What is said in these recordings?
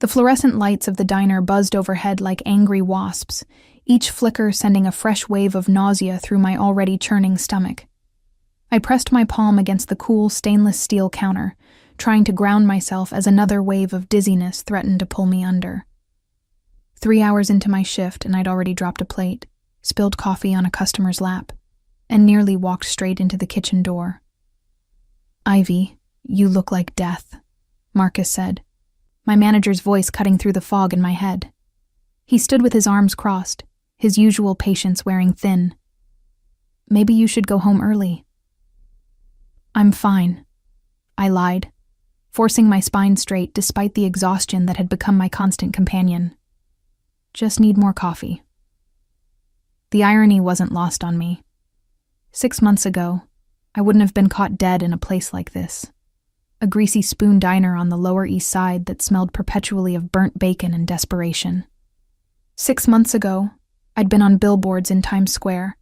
The fluorescent lights of the diner buzzed overhead like angry wasps, each flicker sending a fresh wave of nausea through my already churning stomach. I pressed my palm against the cool stainless steel counter, trying to ground myself as another wave of dizziness threatened to pull me under. 3 hours into my shift, and I'd already dropped a plate, spilled coffee on a customer's lap, and nearly walked straight into the kitchen door. "Ivy, you look like death," Marcus said, my manager's voice cutting through the fog in my head. He stood with his arms crossed, his usual patience wearing thin. "Maybe you should go home early." "I'm fine," I lied, forcing my spine straight despite the exhaustion that had become my constant companion. "Just need more coffee." The irony wasn't lost on me. 6 months ago, I wouldn't have been caught dead in a place like this. A greasy spoon diner on the Lower East Side that smelled perpetually of burnt bacon and desperation. 6 months ago, I'd been on billboards in Times Square,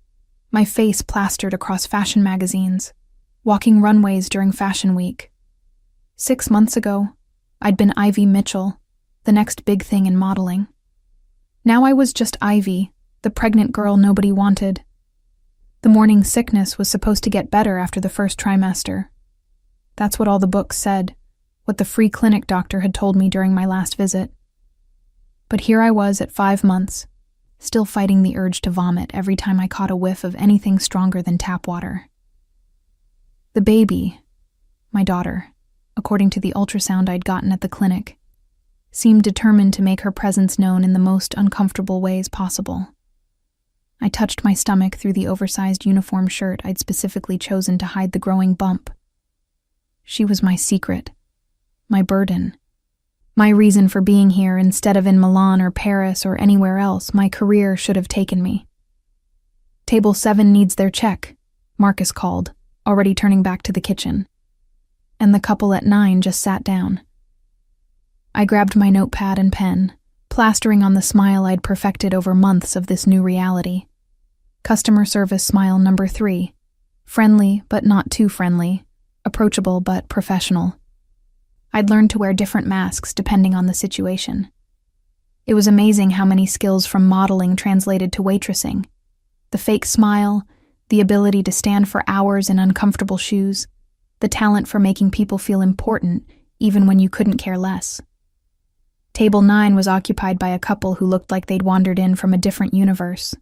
my face plastered across fashion magazines, walking runways during Fashion Week. 6 months ago, I'd been Ivy Mitchell, the next big thing in modeling. Now I was just Ivy, the pregnant girl nobody wanted. The morning sickness was supposed to get better after the first trimester. That's what all the books said, what the free clinic doctor had told me during my last visit. But here I was at 5 months, still fighting the urge to vomit every time I caught a whiff of anything stronger than tap water. The baby, my daughter, according to the ultrasound I'd gotten at the clinic, seemed determined to make her presence known in the most uncomfortable ways possible. I touched my stomach through the oversized uniform shirt I'd specifically chosen to hide the growing bump. She was my secret, my burden, my reason for being here instead of in Milan or Paris or anywhere else my career should have taken me. "Table 7 needs their check," Marcus called, already turning back to the kitchen. And the couple at 9 just sat down. I grabbed my notepad and pen, plastering on the smile I'd perfected over months of this new reality. Customer service smile number 3. Friendly, but not too friendly. Approachable but professional. I'd learned to wear different masks depending on the situation. It was amazing how many skills from modeling translated to waitressing. The fake smile, the ability to stand for hours in uncomfortable shoes, the talent for making people feel important even when you couldn't care less. Table 9 was occupied by a couple who looked like they'd wandered in from a different universe.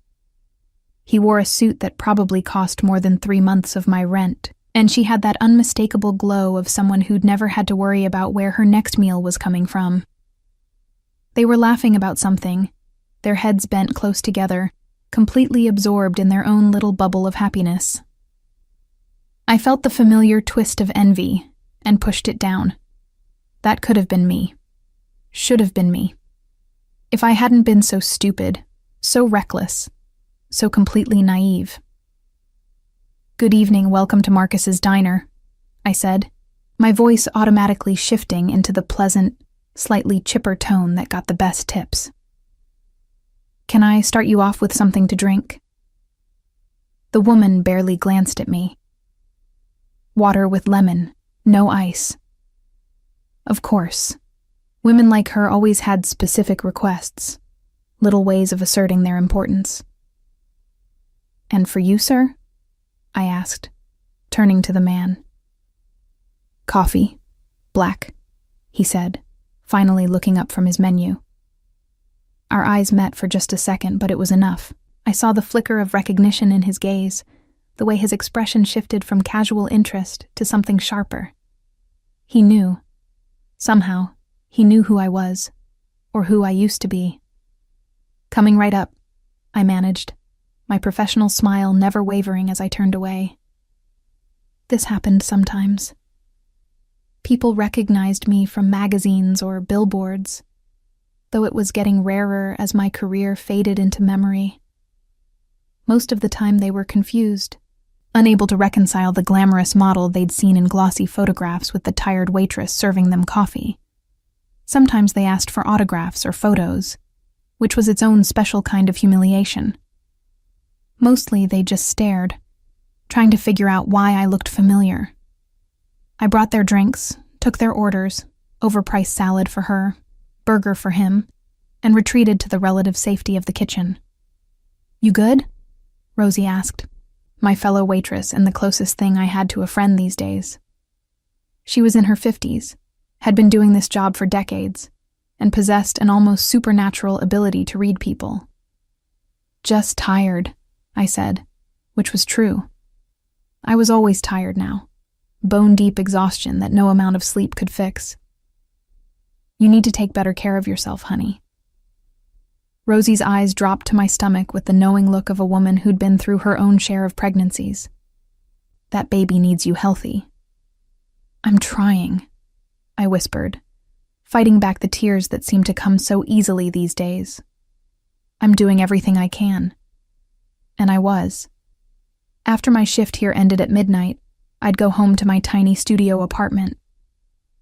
He wore a suit that probably cost more than 3 months of my rent, and she had that unmistakable glow of someone who'd never had to worry about where her next meal was coming from. They were laughing about something, their heads bent close together, completely absorbed in their own little bubble of happiness. I felt the familiar twist of envy and pushed it down. That could have been me. Should have been me. If I hadn't been so stupid, so reckless, so completely naive. "Good evening, welcome to Marcus's diner," I said, my voice automatically shifting into the pleasant, slightly chipper tone that got the best tips. "Can I start you off with something to drink?" The woman barely glanced at me. "Water with lemon, no ice." Of course. Women like her always had specific requests, little ways of asserting their importance. "And for you, sir?" I asked, turning to the man. "Coffee, black," he said, finally looking up from his menu. Our eyes met for just a second, but it was enough. I saw the flicker of recognition in his gaze, the way his expression shifted from casual interest to something sharper. He knew. Somehow, he knew who I was, or who I used to be. "Coming right up," I managed, my professional smile never wavering as I turned away. This happened sometimes. People recognized me from magazines or billboards, though it was getting rarer as my career faded into memory. Most of the time they were confused, unable to reconcile the glamorous model they'd seen in glossy photographs with the tired waitress serving them coffee. Sometimes they asked for autographs or photos, which was its own special kind of humiliation. Mostly they just stared, trying to figure out why I looked familiar. I brought their drinks, took their orders, overpriced salad for her, burger for him, and retreated to the relative safety of the kitchen. "You good?" Rosie asked, my fellow waitress and the closest thing I had to a friend these days. She was in her 50s, had been doing this job for decades, and possessed an almost supernatural ability to read people. "Just tired," I said, which was true. I was always tired now, bone-deep exhaustion that no amount of sleep could fix. "You need to take better care of yourself, honey." Rosie's eyes dropped to my stomach with the knowing look of a woman who'd been through her own share of pregnancies. "That baby needs you healthy." "I'm trying," I whispered, fighting back the tears that seemed to come so easily these days. "I'm doing everything I can." And I was. After my shift here ended at midnight, I'd go home to my tiny studio apartment.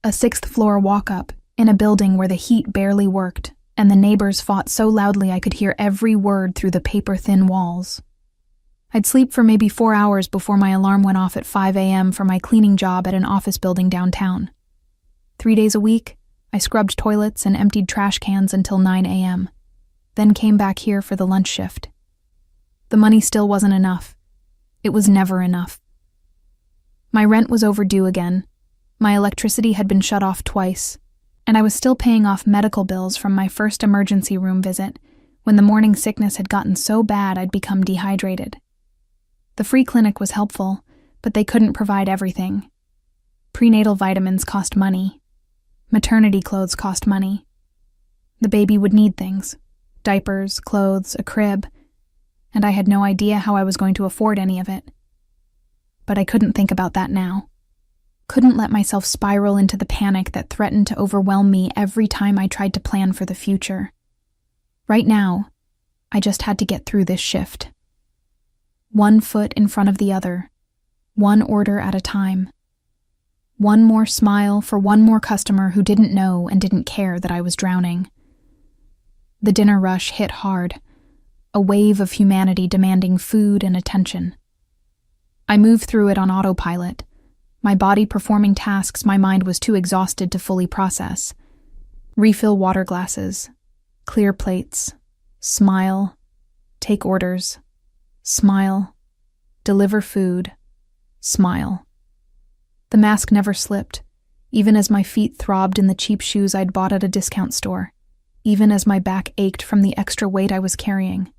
A 6th-floor walk-up in a building where the heat barely worked, and the neighbors fought so loudly I could hear every word through the paper-thin walls. I'd sleep for maybe 4 hours before my alarm went off at 5 a.m. for my cleaning job at an office building downtown. 3 days a week, I scrubbed toilets and emptied trash cans until 9 a.m., then came back here for the lunch shift. The money still wasn't enough. It was never enough. My rent was overdue again, my electricity had been shut off twice, and I was still paying off medical bills from my first emergency room visit when the morning sickness had gotten so bad I'd become dehydrated. The free clinic was helpful, but they couldn't provide everything. Prenatal vitamins cost money. Maternity clothes cost money. The baby would need things: diapers, clothes, a crib, and I had no idea how I was going to afford any of it. But I couldn't think about that now. Couldn't let myself spiral into the panic that threatened to overwhelm me every time I tried to plan for the future. Right now, I just had to get through this shift. One foot in front of the other, one order at a time. One more smile for one more customer who didn't know and didn't care that I was drowning. The dinner rush hit hard, a wave of humanity demanding food and attention. I moved through it on autopilot, my body performing tasks my mind was too exhausted to fully process. Refill water glasses, clear plates, smile, take orders, smile, deliver food, smile. The mask never slipped, even as my feet throbbed in the cheap shoes I'd bought at a discount store, even as my back ached from the extra weight I was carrying,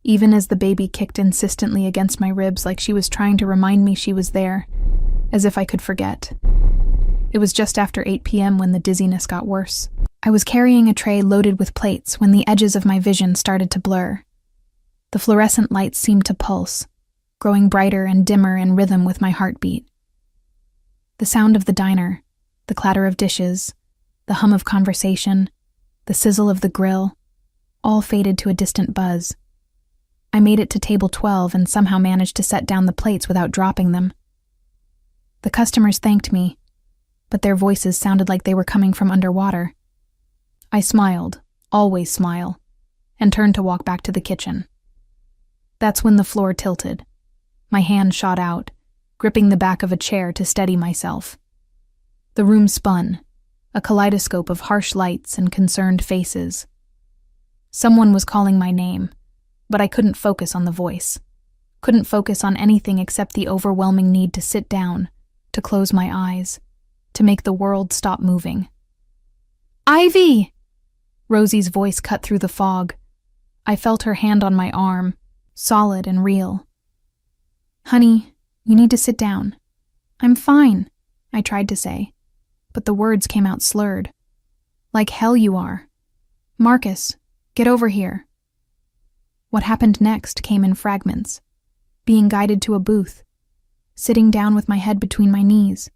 even as the baby kicked insistently against my ribs like she was trying to remind me she was there, as if I could forget. It was just after 8 p.m. when the dizziness got worse. I was carrying a tray loaded with plates when the edges of my vision started to blur. The fluorescent lights seemed to pulse, growing brighter and dimmer in rhythm with my heartbeat. The sound of the diner, the clatter of dishes, the hum of conversation, the sizzle of the grill, all faded to a distant buzz. I made it to table 12 and somehow managed to set down the plates without dropping them. The customers thanked me, but their voices sounded like they were coming from underwater. I smiled, always smile, and turned to walk back to the kitchen. That's when the floor tilted. My hand shot out, gripping the back of a chair to steady myself. The room spun, a kaleidoscope of harsh lights and concerned faces. Someone was calling my name, but I couldn't focus on the voice. Couldn't focus on anything except the overwhelming need to sit down, to close my eyes, to make the world stop moving. "Ivy!" Rosie's voice cut through the fog. I felt her hand on my arm, solid and real. "Honey, you need to sit down." "I'm fine," I tried to say, but the words came out slurred. "Like hell you are. Marcus, get over here." What happened next came in fragments. Being guided to a booth, sitting down with my head between my knees,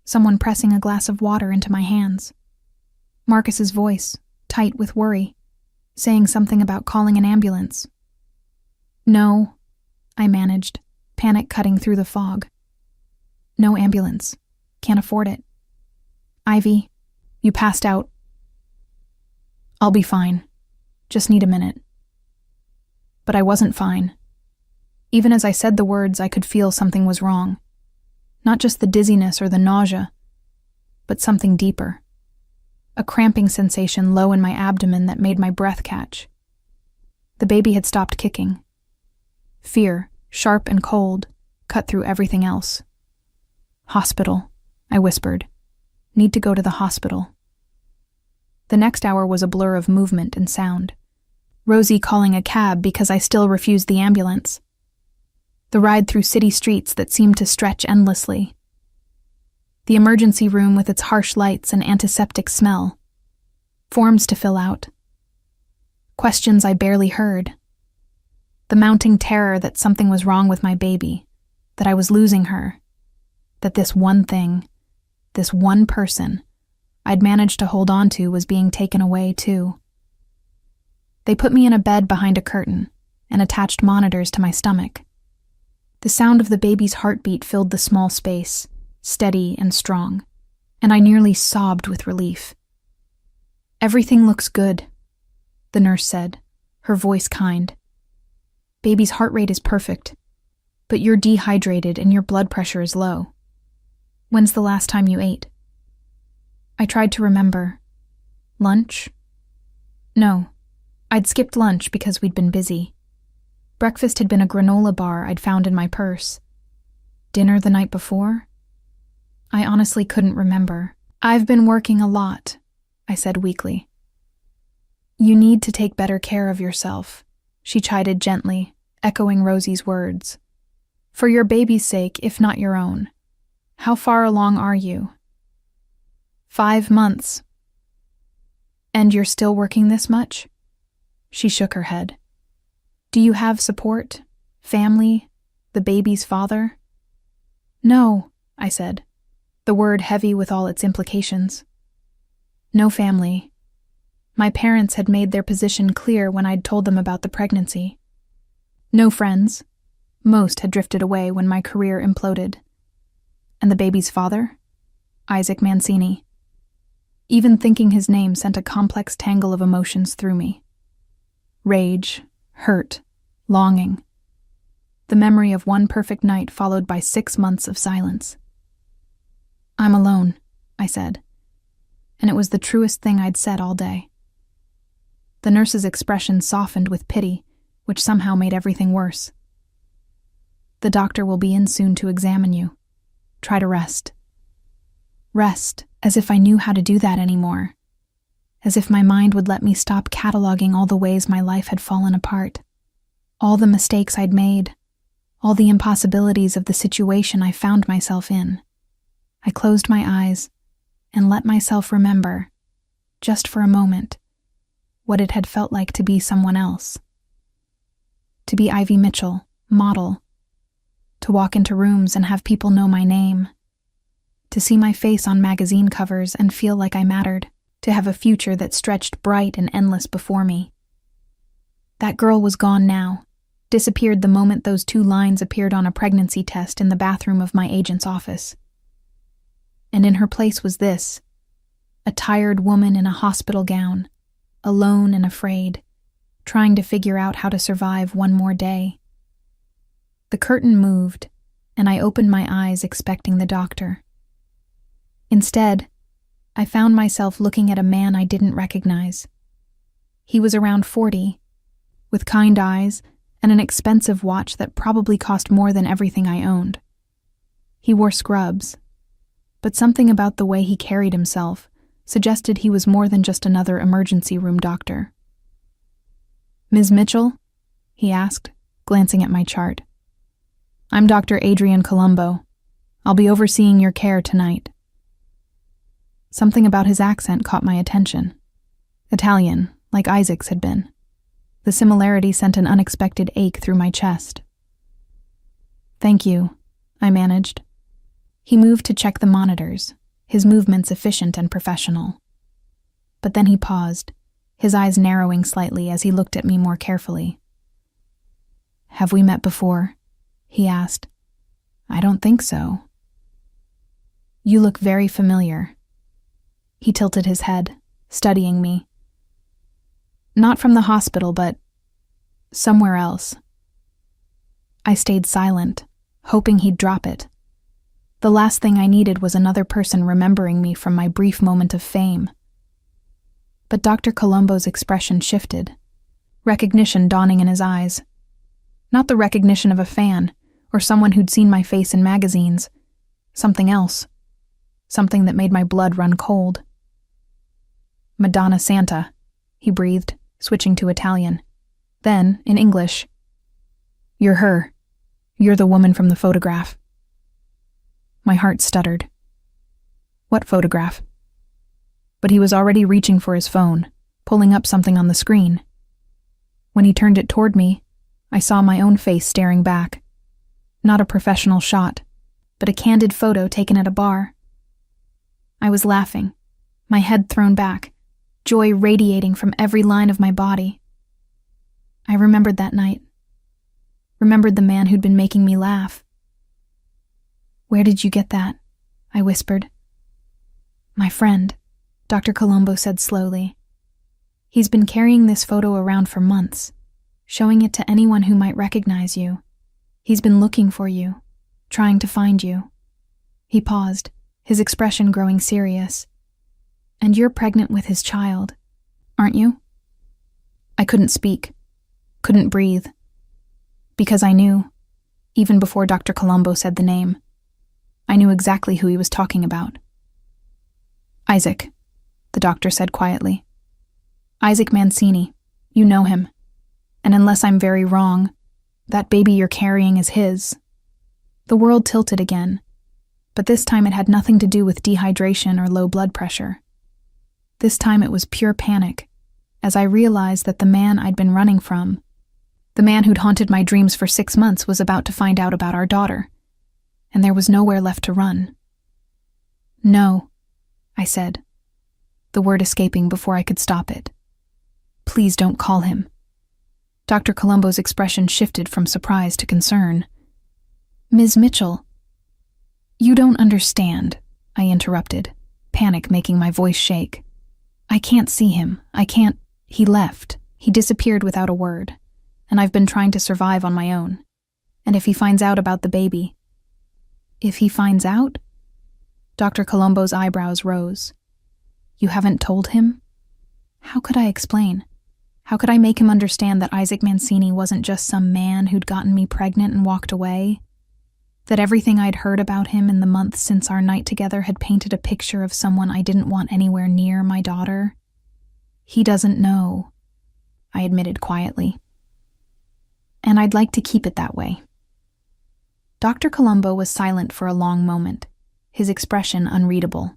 someone pressing a glass of water into my hands. Marcus's voice, tight with worry, saying something about calling an ambulance. "No," I managed, panic cutting through the fog. "No ambulance. Can't afford it. Ivy, you passed out." "I'll be fine. Just need a minute." But I wasn't fine. Even as I said the words, I could feel something was wrong. Not just the dizziness or the nausea, but something deeper. a cramping sensation low in my abdomen that made my breath catch. The baby had stopped kicking. Fear, sharp and cold, cut through everything else. "Hospital," I whispered. "Need to go to the hospital." The next hour was a blur of movement and sound. Rosie calling a cab because I still refused the ambulance. The ride through city streets that seemed to stretch endlessly. The emergency room with its harsh lights and antiseptic smell. Forms to fill out. Questions I barely heard. The mounting terror that something was wrong with my baby, that I was losing her, that this one thing, this one person I'd managed to hold on to was being taken away too. They put me in a bed behind a curtain and attached monitors to my stomach. The sound of the baby's heartbeat filled the small space, steady and strong, and I nearly sobbed with relief. "Everything looks good," the nurse said, her voice kind. "Baby's heart rate is perfect, but you're dehydrated and your blood pressure is low. When's the last time you ate?" I tried to remember. Lunch? No, I'd skipped lunch because we'd been busy. Breakfast had been a granola bar I'd found in my purse. Dinner the night before? I honestly couldn't remember. "I've been working a lot," I said weakly. "You need to take better care of yourself," she chided gently, echoing Rosie's words. "For your baby's sake, if not your own. How far along are you?" 5 months. "And you're still working this much?" She shook her head. "Do you have support? Family? The baby's father?" "No," I said, the word heavy with all its implications. "No family. My parents had made their position clear when I'd told them about the pregnancy. No friends. Most had drifted away when my career imploded. And the baby's father? Isaac Mancini. Even thinking his name sent a complex tangle of emotions through me. Rage, hurt, longing. The memory of one perfect night followed by 6 months of silence. "I'm alone," I said, and it was the truest thing I'd said all day. The nurse's expression softened with pity, which somehow made everything worse. "The doctor will be in soon to examine you. Try to rest." Rest, as if I knew how to do that anymore. As if my mind would let me stop cataloging all the ways my life had fallen apart. All the mistakes I'd made. All the impossibilities of the situation I found myself in. I closed my eyes and let myself remember, just for a moment, what it had felt like to be someone else. To be Ivy Mitchell, model. To walk into rooms and have people know my name. To see my face on magazine covers and feel like I mattered. To have a future that stretched bright and endless before me. That girl was gone now, disappeared the moment those 2 lines appeared on a pregnancy test in the bathroom of my agent's office. And in her place was this, a tired woman in a hospital gown, alone and afraid, trying to figure out how to survive one more day. The curtain moved, and I opened my eyes expecting the doctor. Instead, I found myself looking at a man I didn't recognize. He was around 40, with kind eyes and an expensive watch that probably cost more than everything I owned. He wore scrubs, but something about the way he carried himself suggested he was more than just another emergency room doctor. "Ms. Mitchell?" he asked, glancing at my chart. "I'm Dr. Adrian Colombo. I'll be overseeing your care tonight." Something about his accent caught my attention. Italian, like Isaac's had been. The similarity sent an unexpected ache through my chest. "Thank you," I managed. He moved to check the monitors, his movements efficient and professional. But then he paused, his eyes narrowing slightly as he looked at me more carefully. "Have we met before?" he asked. "I don't think so." "You look very familiar." He tilted his head, studying me. "Not from the hospital, but somewhere else." I stayed silent, hoping he'd drop it. The last thing I needed was another person remembering me from my brief moment of fame. But Dr. Colombo's expression shifted, recognition dawning in his eyes. Not the recognition of a fan or someone who'd seen my face in magazines. Something else. Something that made my blood run cold. "Madonna Santa," he breathed, switching to Italian. Then, in English, "You're her. You're the woman from the photograph." My heart stuttered. What photograph? But he was already reaching for his phone, pulling up something on the screen. When he turned it toward me, I saw my own face staring back. Not a professional shot, but a candid photo taken at a bar. I was laughing, my head thrown back, joy radiating from every line of my body. I remembered that night. Remembered the man who'd been making me laugh. "Where did you get that?" I whispered. "My friend," Dr. Colombo said slowly. "He's been carrying this photo around for months, showing it to anyone who might recognize you. He's been looking for you, trying to find you." He paused, his expression growing serious. "And you're pregnant with his child, aren't you?" I couldn't speak, couldn't breathe. Because I knew, even before Dr. Colombo said the name, I knew exactly who he was talking about. "Isaac," the doctor said quietly. "Isaac Mancini, you know him. And unless I'm very wrong, that baby you're carrying is his." The world tilted again, but this time it had nothing to do with dehydration or low blood pressure. This time it was pure panic, as I realized that the man I'd been running from, the man who'd haunted my dreams for 6 months, was about to find out about our daughter, and there was nowhere left to run. "No," I said, the word escaping before I could stop it. "Please don't call him." Dr. Colombo's expression shifted from surprise to concern. "Ms. Mitchell." "You don't understand," I interrupted, panic making my voice shake. "I can't see him. I can't. He left. He disappeared without a word. And I've been trying to survive on my own. And if he finds out about the baby..." "If he finds out?" Dr. Colombo's eyebrows rose. "You haven't told him?" How could I explain? How could I make him understand that Isaac Mancini wasn't just some man who'd gotten me pregnant and walked away? That everything I'd heard about him in the months since our night together had painted a picture of someone I didn't want anywhere near my daughter? "He doesn't know," I admitted quietly. "And I'd like to keep it that way." Dr. Colombo was silent for a long moment, his expression unreadable.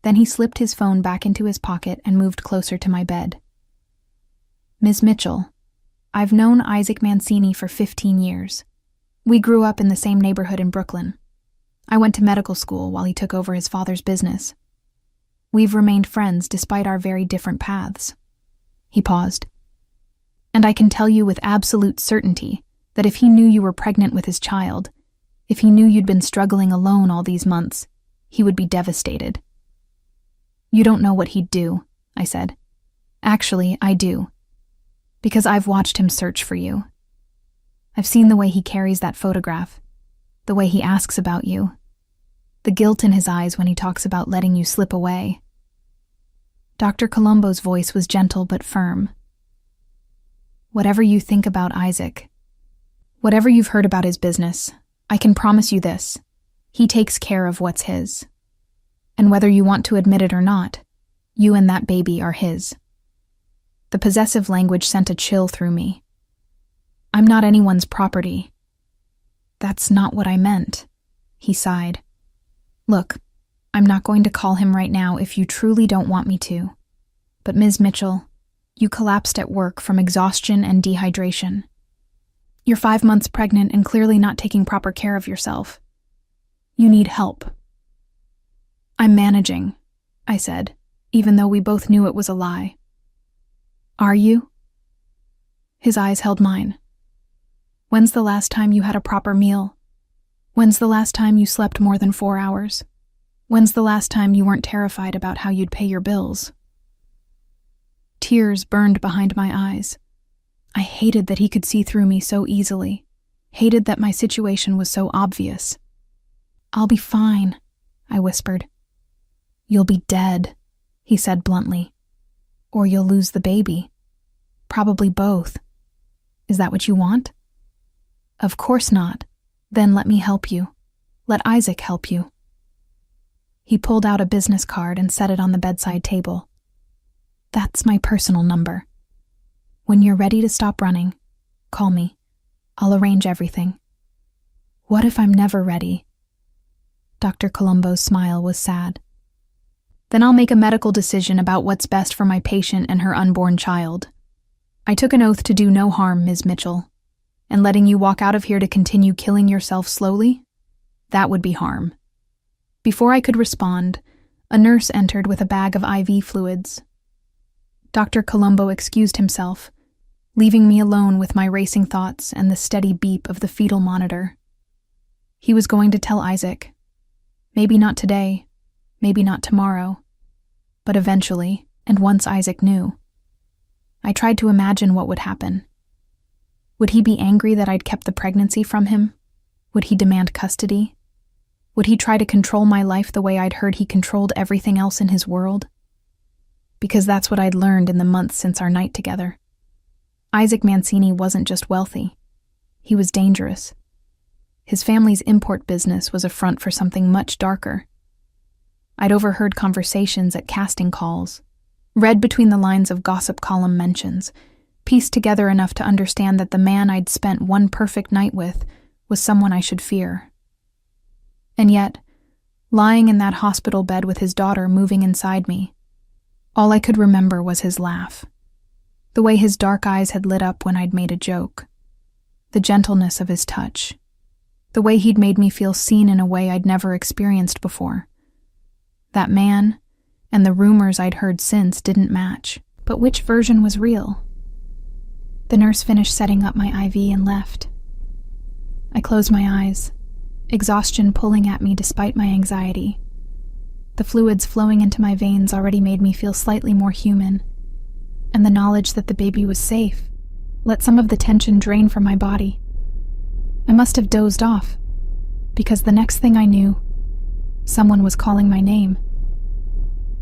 Then he slipped his phone back into his pocket and moved closer to my bed. "Ms. Mitchell, I've known Isaac Mancini for 15 years. We grew up in the same neighborhood in Brooklyn. I went to medical school while he took over his father's business. We've remained friends despite our very different paths." He paused. "And I can tell you with absolute certainty that if he knew you were pregnant with his child, if he knew you'd been struggling alone all these months, he would be devastated." "You don't know what he'd do," I said. "Actually, I do. Because I've watched him search for you. I've seen the way he carries that photograph, the way he asks about you, the guilt in his eyes when he talks about letting you slip away." Dr. Colombo's voice was gentle but firm. "Whatever you think about Isaac, whatever you've heard about his business, I can promise you this: he takes care of what's his. And whether you want to admit it or not, you and that baby are his." The possessive language sent a chill through me. "I'm not anyone's property." "That's not what I meant," he sighed. "Look, I'm not going to call him right now if you truly don't want me to. But Ms. Mitchell, you collapsed at work from exhaustion and dehydration. You're 5 months pregnant and clearly not taking proper care of yourself. You need help." "I'm managing," I said, even though we both knew it was a lie. "Are you?" His eyes held mine. "When's the last time you had a proper meal? When's the last time you slept more than 4 hours? When's the last time you weren't terrified about how you'd pay your bills?" Tears burned behind my eyes. I hated that he could see through me so easily, hated that my situation was so obvious. "I'll be fine," I whispered. "You'll be dead," he said bluntly. Or you'll lose the baby. Probably both. Is that what you want? Of course not. Then let me help you. Let Isaac help you. He pulled out a business card and set it on the bedside table. That's my personal number. When you're ready to stop running, call me. I'll arrange everything. What if I'm never ready? Dr. Colombo's smile was sad. Then I'll make a medical decision about what's best for my patient and her unborn child. I took an oath to do no harm, Ms. Mitchell. And letting you walk out of here to continue killing yourself slowly? That would be harm. Before I could respond, a nurse entered with a bag of IV fluids. Dr. Colombo excused himself, leaving me alone with my racing thoughts and the steady beep of the fetal monitor. He was going to tell Isaac. Maybe not today, maybe not tomorrow, but eventually, and once Isaac knew. I tried to imagine what would happen. Would he be angry that I'd kept the pregnancy from him? Would he demand custody? Would he try to control my life the way I'd heard he controlled everything else in his world? Because that's what I'd learned in the months since our night together. Isaac Mancini wasn't just wealthy. He was dangerous. His family's import business was a front for something much darker. I'd overheard conversations at casting calls, read between the lines of gossip column mentions, pieced together enough to understand that the man I'd spent one perfect night with was someone I should fear. And yet, lying in that hospital bed with his daughter moving inside me, all I could remember was his laugh, the way his dark eyes had lit up when I'd made a joke, the gentleness of his touch, the way he'd made me feel seen in a way I'd never experienced before. That man, and the rumors I'd heard since, didn't match. But which version was real? The nurse finished setting up my IV and left. I closed my eyes, exhaustion pulling at me despite my anxiety. The fluids flowing into my veins already made me feel slightly more human, and the knowledge that the baby was safe let some of the tension drain from my body. I must have dozed off, because the next thing I knew, someone was calling my name.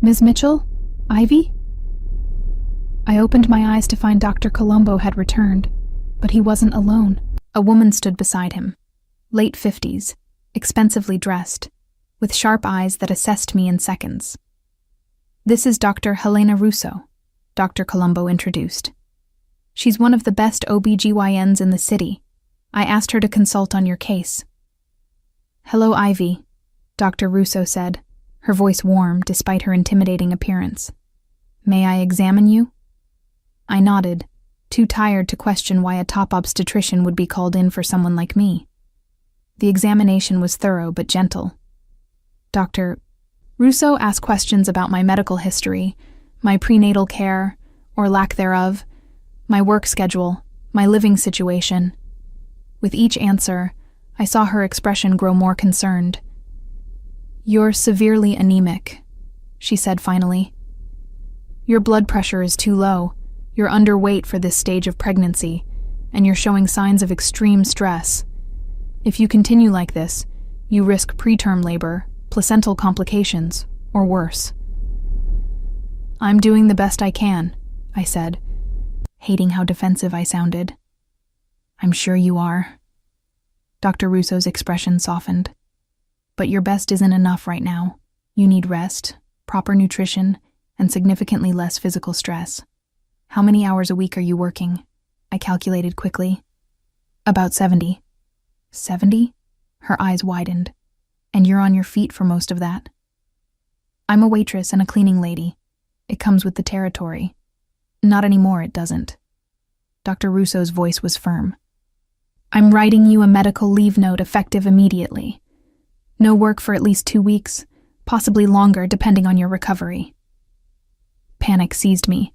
Ms. Mitchell? Ivy? I opened my eyes to find Dr. Colombo had returned, but he wasn't alone. A woman stood beside him, late 50s, expensively dressed, with sharp eyes that assessed me in seconds. This is Dr. Helena Russo, Dr. Colombo introduced. She's one of the best OBGYNs in the city. I asked her to consult on your case. Hello, Ivy, Dr. Russo said, her voice warm despite her intimidating appearance. May I examine you? I nodded, too tired to question why a top obstetrician would be called in for someone like me. The examination was thorough but gentle. Dr. Russo asked questions about my medical history, my prenatal care, or lack thereof, my work schedule, my living situation. With each answer, I saw her expression grow more concerned. You're severely anemic, she said finally. Your blood pressure is too low. You're underweight for this stage of pregnancy, and you're showing signs of extreme stress. If you continue like this, you risk preterm labor, placental complications, or worse. I'm doing the best I can, I said, hating how defensive I sounded. I'm sure you are. Dr. Russo's expression softened. But your best isn't enough right now. You need rest, proper nutrition, and significantly less physical stress. How many hours a week are you working? I calculated quickly. About 70. 70? Her eyes widened. And you're on your feet for most of that? I'm a waitress and a cleaning lady. It comes with the territory. Not anymore, it doesn't. Dr. Russo's voice was firm. I'm writing you a medical leave note effective immediately. No work for at least 2 weeks, possibly longer depending on your recovery. Panic seized me.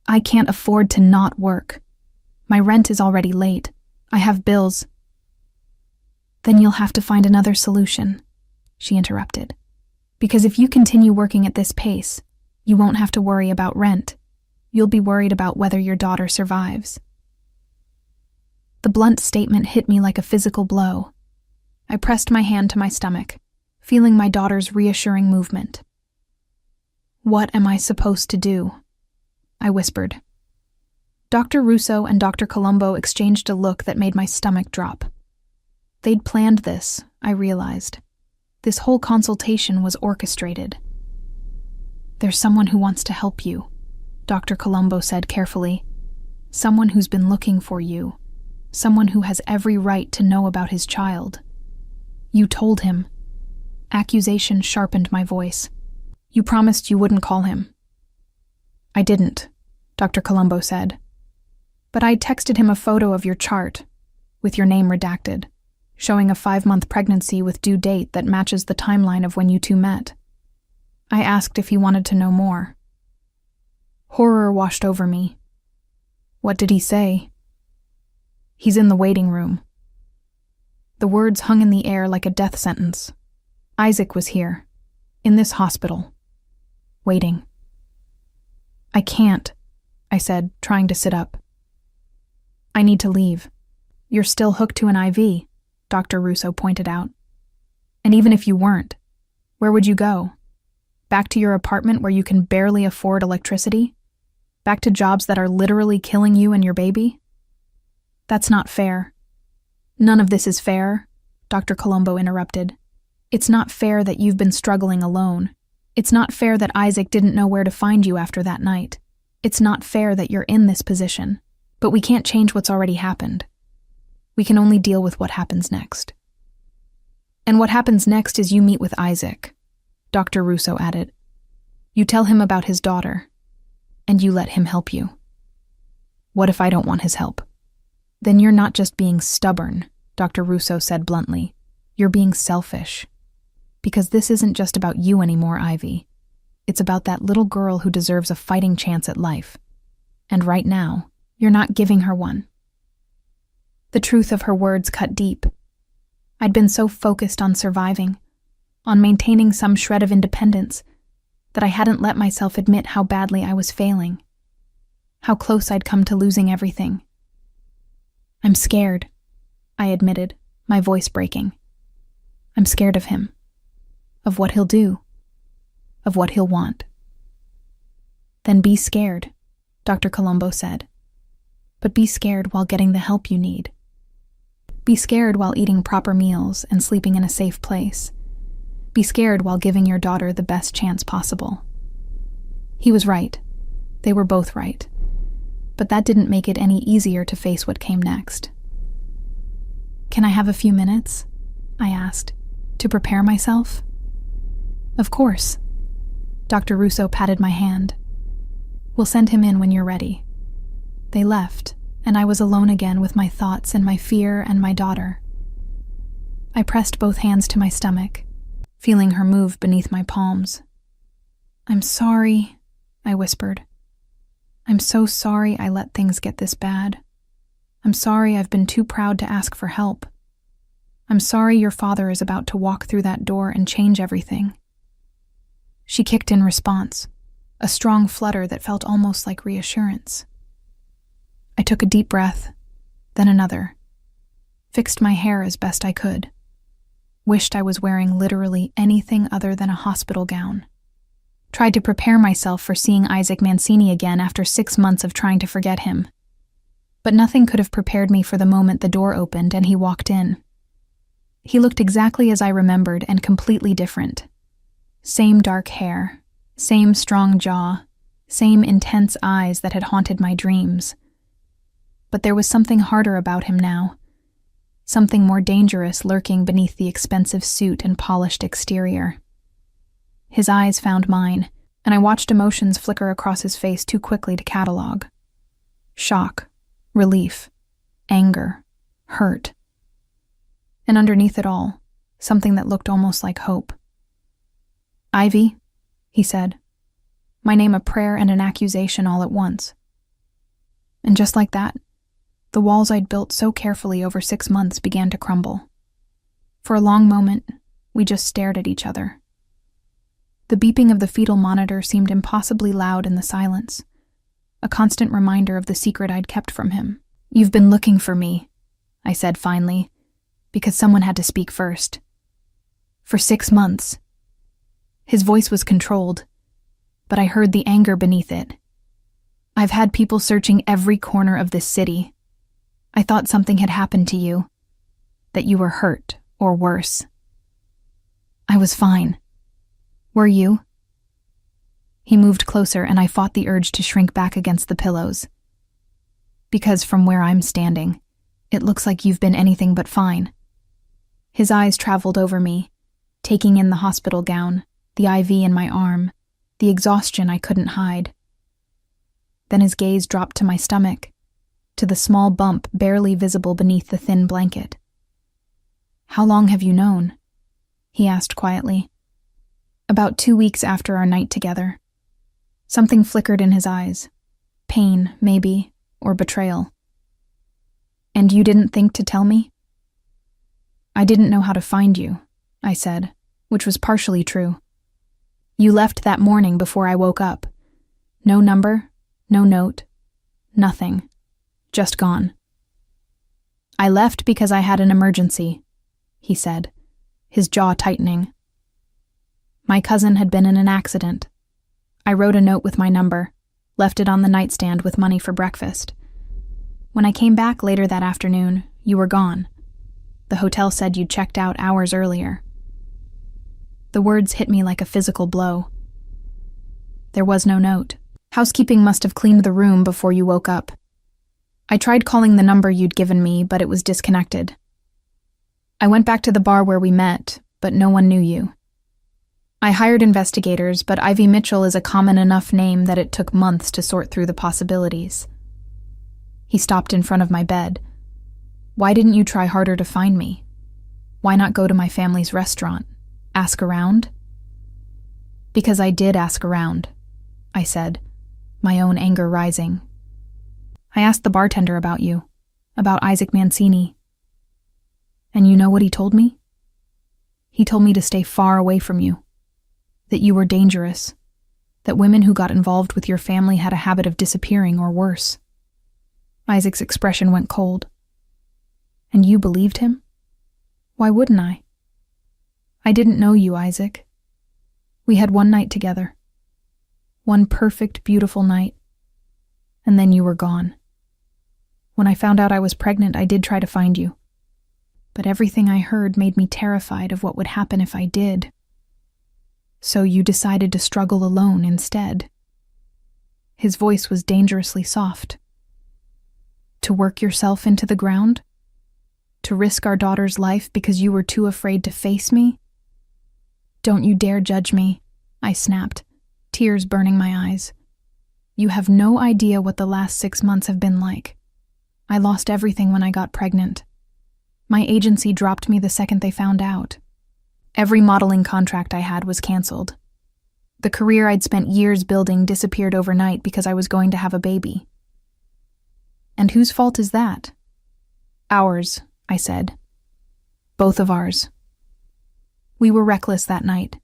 I can't afford to not work. My rent is already late. I have bills. Then you'll have to find another solution, she interrupted. Because if you continue working at this pace, you won't have to worry about rent. You'll be worried about whether your daughter survives. The blunt statement hit me like a physical blow. I pressed my hand to my stomach, feeling my daughter's reassuring movement. What am I supposed to do? I whispered. Dr. Russo and Dr. Colombo exchanged a look that made my stomach drop. They'd planned this, I realized. This whole consultation was orchestrated. "There's someone who wants to help you," Dr. Colombo said carefully. "Someone who's been looking for you. Someone who has every right to know about his child. You told him." Accusation sharpened my voice. "You promised you wouldn't call him." "I didn't," Dr. Colombo said. "But I texted him a photo of your chart, with your name redacted, showing a 5-month pregnancy with due date that matches the timeline of when you two met. I asked if he wanted to know more." Horror washed over me. "What did he say?" "He's in the waiting room." The words hung in the air like a death sentence. Isaac was here, in this hospital, waiting. "I can't," I said, trying to sit up. "I need to leave." "You're still hooked to an IV," Dr. Russo pointed out. "And even if you weren't, where would you go? Back to your apartment where you can barely afford electricity? Back to jobs that are literally killing you and your baby? That's not fair." "None of this is fair," Dr. Colombo interrupted. "It's not fair that you've been struggling alone. It's not fair that Isaac didn't know where to find you after that night. It's not fair that you're in this position. But we can't change what's already happened. We can only deal with what happens next." "And what happens next is you meet with Isaac," Dr. Russo added. "You tell him about his daughter, and you let him help you." "What if I don't want his help?" "Then you're not just being stubborn," Dr. Russo said bluntly. "You're being selfish. Because this isn't just about you anymore, Ivy. It's about that little girl who deserves a fighting chance at life. And right now, you're not giving her one." The truth of her words cut deep. I'd been so focused on surviving, on maintaining some shred of independence, that I hadn't let myself admit how badly I was failing, how close I'd come to losing everything. "I'm scared," I admitted, my voice breaking. "I'm scared of him, of what he'll do, of what he'll want." "Then be scared," Dr. Colombo said. "But be scared while getting the help you need. Be scared while eating proper meals and sleeping in a safe place. Be scared while giving your daughter the best chance possible." He was right. They were both right. But that didn't make it any easier to face what came next. "Can I have a few minutes?" I asked, "to prepare myself?" "Of course." Dr. Russo patted my hand. "We'll send him in when you're ready." They left, and I was alone again with my thoughts and my fear and my daughter. I pressed both hands to my stomach, feeling her move beneath my palms. "I'm sorry," I whispered. "I'm so sorry I let things get this bad. I'm sorry I've been too proud to ask for help. I'm sorry your father is about to walk through that door and change everything." She kicked in response, a strong flutter that felt almost like reassurance. I took a deep breath, then another, fixed my hair as best I could, wished I was wearing literally anything other than a hospital gown, tried to prepare myself for seeing Isaac Mancini again after 6 months of trying to forget him. But nothing could have prepared me for the moment the door opened and he walked in. He looked exactly as I remembered and completely different. Same dark hair, same strong jaw, same intense eyes that had haunted my dreams. But there was something harder about him now, something more dangerous lurking beneath the expensive suit and polished exterior. His eyes found mine, and I watched emotions flicker across his face too quickly to catalog. Shock, relief, anger, hurt. And underneath it all, something that looked almost like hope. "Ivy," he said, my name a prayer and an accusation all at once. And just like that, the walls I'd built so carefully over 6 months began to crumble. For a long moment, we just stared at each other. The beeping of the fetal monitor seemed impossibly loud in the silence, a constant reminder of the secret I'd kept from him. "You've been looking for me," I said finally, because someone had to speak first. "For 6 months." His voice was controlled, but I heard the anger beneath it. I've had people searching every corner of this city. I thought something had happened to you, that you were hurt, or worse. I was fine. Were you? He moved closer and I fought the urge to shrink back against the pillows. Because from where I'm standing, it looks like you've been anything but fine. His eyes traveled over me, taking in the hospital gown, the IV in my arm, the exhaustion I couldn't hide. Then his gaze dropped to my stomach, to the small bump barely visible beneath the thin blanket. How long have you known? He asked quietly. About 2 weeks after our night together. Something flickered in his eyes. Pain, maybe, or betrayal. And you didn't think to tell me? I didn't know how to find you, I said, which was partially true. You left that morning before I woke up. No number, no note, nothing. Just gone. I left because I had an emergency, he said, his jaw tightening. My cousin had been in an accident. I wrote a note with my number, left it on the nightstand with money for breakfast. When I came back later that afternoon, you were gone. The hotel said you'd checked out hours earlier. The words hit me like a physical blow. There was no note. Housekeeping must have cleaned the room before you woke up. I tried calling the number you'd given me, but it was disconnected. I went back to the bar where we met, but no one knew you. I hired investigators, but Ivy Mitchell is a common enough name that it took months to sort through the possibilities. He stopped in front of my bed. Why didn't you try harder to find me? Why not go to my family's restaurant? Ask around? Because I did ask around, I said, my own anger rising. I asked the bartender about you, about Isaac Mancini. And you know what he told me? He told me to stay far away from you, that you were dangerous, that women who got involved with your family had a habit of disappearing or worse. Isaac's expression went cold. And you believed him? Why wouldn't I? I didn't know you, Isaac. We had one night together. One perfect, beautiful night. And then you were gone. When I found out I was pregnant, I did try to find you. But everything I heard made me terrified of what would happen if I did. So you decided to struggle alone instead. His voice was dangerously soft. To work yourself into the ground? To risk our daughter's life because you were too afraid to face me? Don't you dare judge me, I snapped, tears burning my eyes. You have no idea what the last 6 months have been like. I lost everything when I got pregnant. My agency dropped me the second they found out. Every modeling contract I had was canceled. The career I'd spent years building disappeared overnight because I was going to have a baby. And whose fault is that? Ours, I said. Both of ours. We were reckless that night.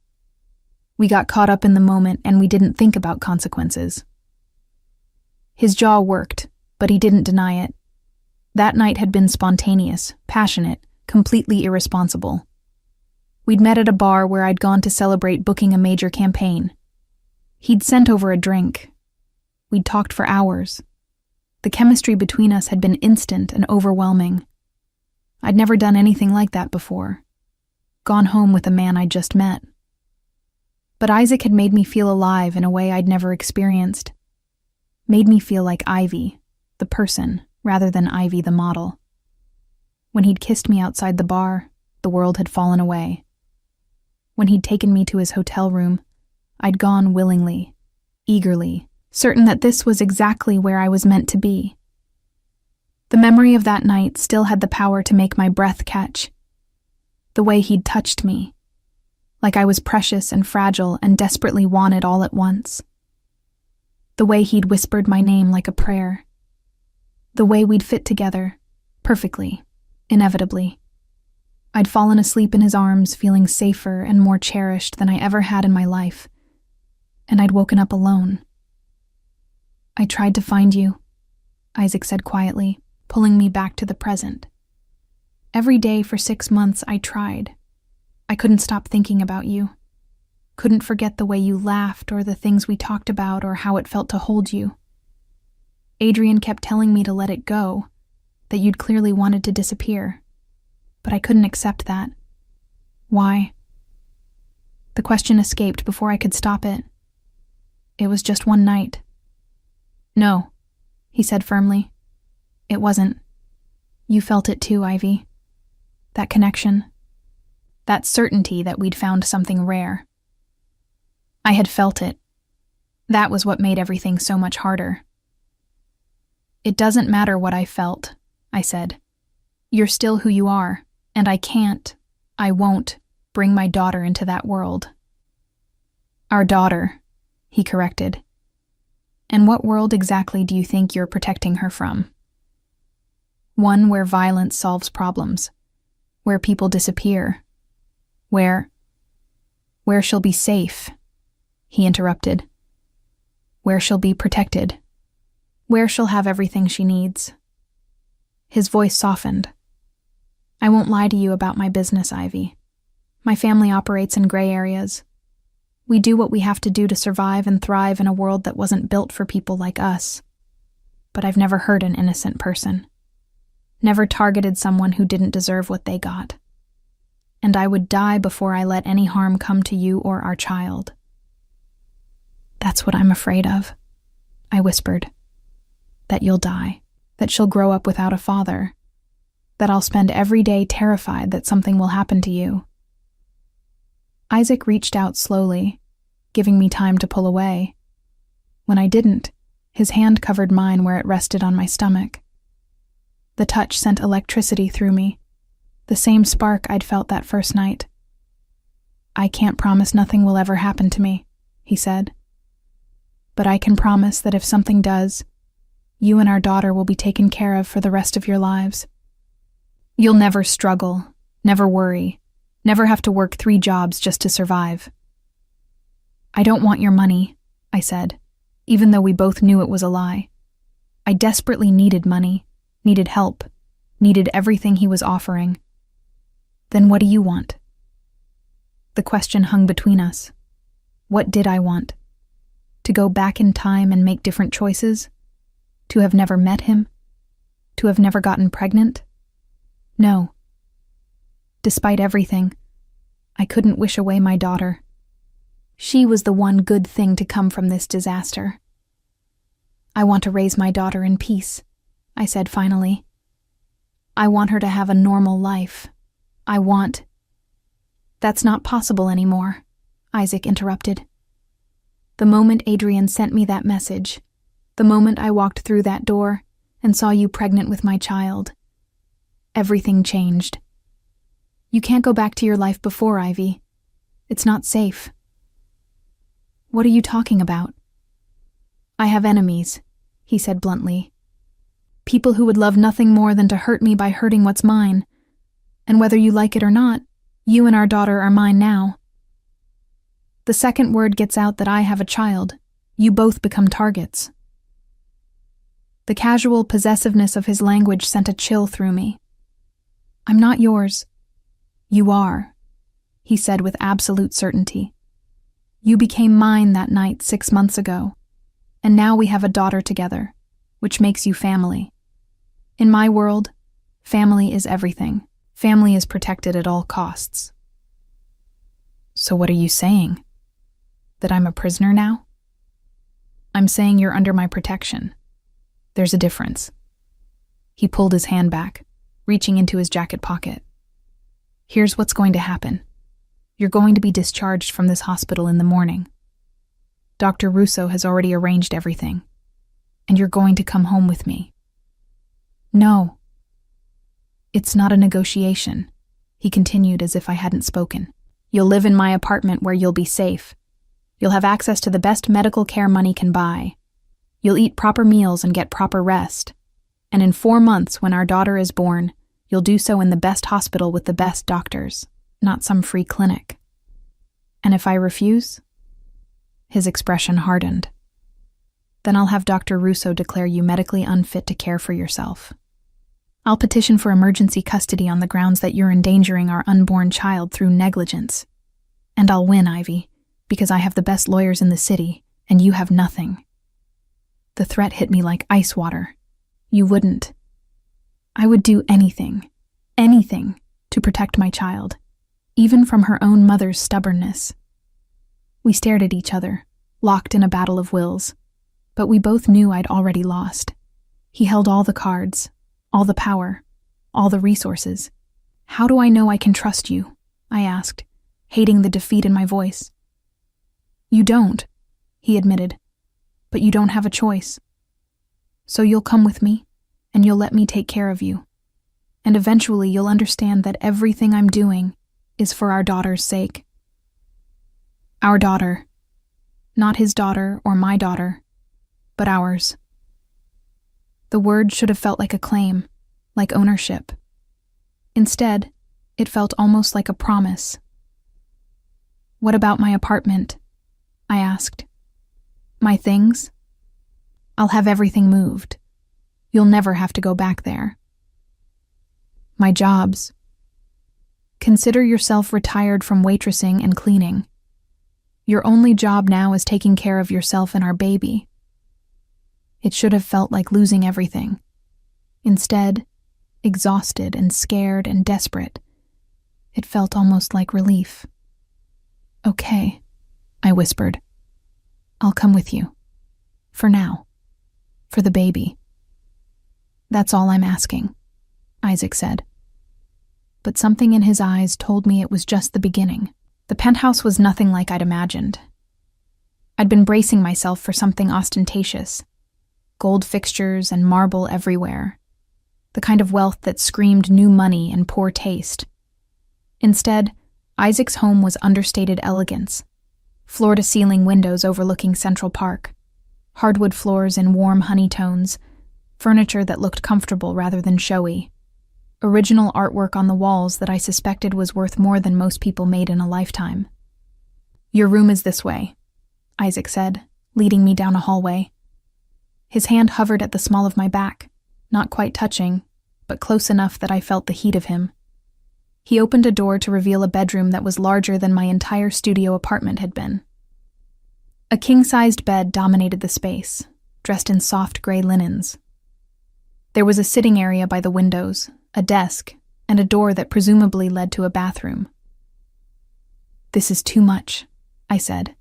We got caught up in the moment and we didn't think about consequences. His jaw worked, but he didn't deny it. That night had been spontaneous, passionate, completely irresponsible. We'd met at a bar where I'd gone to celebrate booking a major campaign. He'd sent over a drink. We'd talked for hours. The chemistry between us had been instant and overwhelming. I'd never done anything like that before. Gone home with a man I'd just met. But Isaac had made me feel alive in a way I'd never experienced. Made me feel like Ivy, the person, rather than Ivy the model. When he'd kissed me outside the bar, the world had fallen away. When he'd taken me to his hotel room, I'd gone willingly, eagerly, certain that this was exactly where I was meant to be. The memory of that night still had the power to make my breath catch. The way he'd touched me, like I was precious and fragile and desperately wanted all at once. The way he'd whispered my name like a prayer. The way we'd fit together, perfectly, inevitably. I'd fallen asleep in his arms, feeling safer and more cherished than I ever had in my life, and I'd woken up alone. I tried to find you, Isaac said quietly, pulling me back to the present. Every day for 6 months I tried. I couldn't stop thinking about you. Couldn't forget the way you laughed or the things we talked about or how it felt to hold you. Adrian kept telling me to let it go, that you'd clearly wanted to disappear. But I couldn't accept that. Why? The question escaped before I could stop it. It was just one night. No, he said firmly. It wasn't. You felt it too, Ivy. That connection. That certainty that we'd found something rare. I had felt it. That was what made everything so much harder. It doesn't matter what I felt, I said. You're still who you are, and I won't bring my daughter into that world. Our daughter, he corrected. And what world exactly do you think you're protecting her from? One where violence solves problems, where people disappear, where she'll be safe, he interrupted. Where she'll be protected, where she'll have everything she needs. His voice softened. I won't lie to you about my business, Ivy. My family operates in gray areas. We do what we have to do to survive and thrive in a world that wasn't built for people like us. But I've never hurt an innocent person. Never targeted someone who didn't deserve what they got. And I would die before I let any harm come to you or our child. That's what I'm afraid of, I whispered. That you'll die, that she'll grow up without a father, that I'll spend every day terrified that something will happen to you. Isaac reached out slowly, giving me time to pull away. When I didn't, his hand covered mine where it rested on my stomach. The touch sent electricity through me, the same spark I'd felt that first night. I can't promise nothing will ever happen to me, he said. But I can promise that if something does, you and our daughter will be taken care of for the rest of your lives. You'll never struggle, never worry, never have to work 3 jobs just to survive. I don't want your money, I said, even though we both knew it was a lie. I desperately needed money, needed help, needed everything he was offering. Then what do you want? The question hung between us. What did I want? To go back in time and make different choices? To have never met him? To have never gotten pregnant? No. Despite everything, I couldn't wish away my daughter. She was the one good thing to come from this disaster. I want to raise my daughter in peace, I said finally. I want her to have a normal life. That's not possible anymore, Isaac interrupted. The moment Adrian sent me that message, the moment I walked through that door and saw you pregnant with my child, everything changed. You can't go back to your life before, Ivy. It's not safe. What are you talking about? I have enemies, he said bluntly. People who would love nothing more than to hurt me by hurting what's mine. And whether you like it or not, you and our daughter are mine now. The second word gets out that I have a child, you both become targets. The casual possessiveness of his language sent a chill through me. I'm not yours. You are, he said with absolute certainty. You became mine that night 6 months ago, and now we have a daughter together, which makes you family. In my world, family is everything. Family is protected at all costs. So what are you saying? That I'm a prisoner now? I'm saying you're under my protection. There's a difference. He pulled his hand back, reaching into his jacket pocket. Here's what's going to happen. You're going to be discharged from this hospital in the morning. Dr. Russo has already arranged everything, and you're going to come home with me. No. It's not a negotiation, he continued as if I hadn't spoken. You'll live in my apartment where you'll be safe. You'll have access to the best medical care money can buy. You'll eat proper meals and get proper rest. And in 4 months, when our daughter is born, you'll do so in the best hospital with the best doctors, not some free clinic. And if I refuse? His expression hardened. Then I'll have Dr. Russo declare you medically unfit to care for yourself. I'll petition for emergency custody on the grounds that you're endangering our unborn child through negligence. And I'll win, Ivy, because I have the best lawyers in the city, and you have nothing. The threat hit me like ice water. You wouldn't. I would do anything, to protect my child, even from her own mother's stubbornness. We stared at each other, locked in a battle of wills, but we both knew I'd already lost. He held all the cards, all the power, all the resources. How do I know I can trust you? I asked, hating the defeat in my voice. You don't, he admitted, but you don't have a choice. So you'll come with me, and you'll let me take care of you. And eventually you'll understand that everything I'm doing is for our daughter's sake. Our daughter. Not his daughter or my daughter, but ours. The word should have felt like a claim, like ownership. Instead, it felt almost like a promise. What about my apartment? I asked. My things? I'll have everything moved. You'll never have to go back there. My jobs. Consider yourself retired from waitressing and cleaning. Your only job now is taking care of yourself and our baby. It should have felt like losing everything. Instead, exhausted and scared and desperate, it felt almost like relief. Okay, I whispered. I'll come with you. For now. For the baby. That's all I'm asking, Isaac said. But something in his eyes told me it was just the beginning. The penthouse was nothing like I'd imagined. I'd been bracing myself for something ostentatious. Gold fixtures and marble everywhere. The kind of wealth that screamed new money and poor taste. Instead, Isaac's home was understated elegance. Floor-to-ceiling windows overlooking Central Park. Hardwood floors in warm honey tones. Furniture that looked comfortable rather than showy. Original artwork on the walls that I suspected was worth more than most people made in a lifetime. Your room is this way, Isaac said, leading me down a hallway. His hand hovered at the small of my back, not quite touching, but close enough that I felt the heat of him. He opened a door to reveal a bedroom that was larger than my entire studio apartment had been. A king-sized bed dominated the space, dressed in soft gray linens. There was a sitting area by the windows, a desk, and a door that presumably led to a bathroom. This is too much, I said.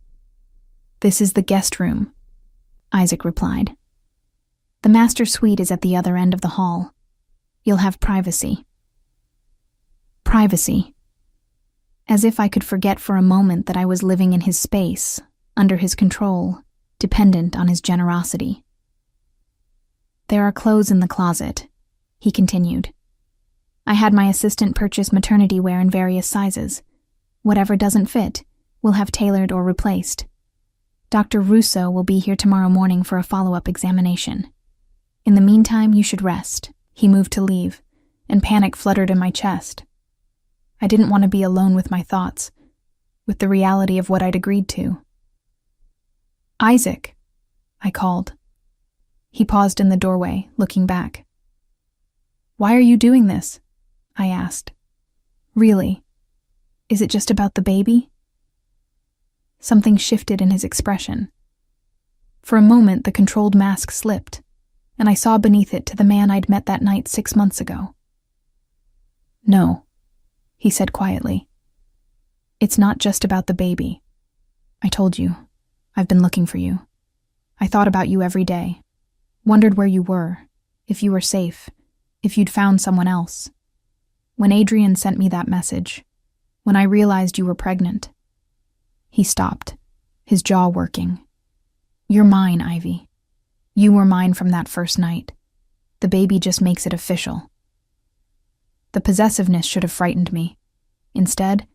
This is the guest room, Isaac replied. The master suite is at the other end of the hall. You'll have privacy. Privacy. As if I could forget for a moment that I was living in his space, under his control, dependent on his generosity. There are clothes in the closet, he continued. I had my assistant purchase maternity wear in various sizes. Whatever doesn't fit, we'll have tailored or replaced. Dr. Russo will be here tomorrow morning for a follow-up examination. In the meantime, you should rest. He moved to leave, and panic fluttered in my chest. I didn't want to be alone with my thoughts, with the reality of what I'd agreed to. Isaac, I called. He paused in the doorway, looking back. Why are you doing this? I asked. Really? Is it just about the baby? Something shifted in his expression. For a moment, the controlled mask slipped, and I saw beneath it to the man I'd met that night 6 months ago. No, he said quietly. It's not just about the baby. I told you, I've been looking for you. I thought about you every day, wondered where you were, if you were safe, if you'd found someone else. When Adrian sent me that message, when I realized you were pregnant. He stopped, his jaw working. You're mine, Ivy. You were mine from that first night. The baby just makes it official. The possessiveness should have frightened me. Instead,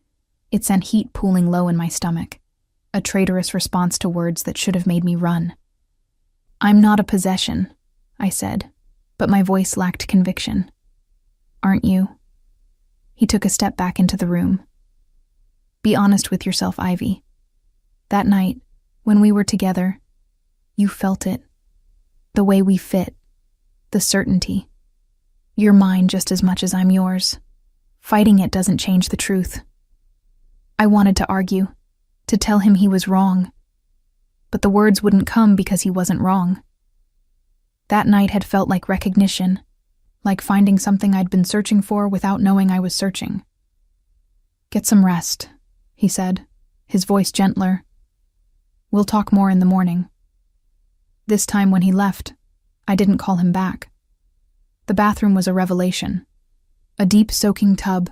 it sent heat pooling low in my stomach, a traitorous response to words that should have made me run. I'm not a possession, I said, but my voice lacked conviction. Aren't you? He took a step back into the room. Be honest with yourself, Ivy. That night, when we were together, you felt it. The way we fit. The certainty. You're mine just as much as I'm yours. Fighting it doesn't change the truth. I wanted to argue, to tell him he was wrong. But the words wouldn't come because he wasn't wrong. That night had felt like recognition, like finding something I'd been searching for without knowing I was searching. "Get some rest," he said, his voice gentler. "We'll talk more in the morning." This time when he left, I didn't call him back. The bathroom was a revelation. A deep soaking tub,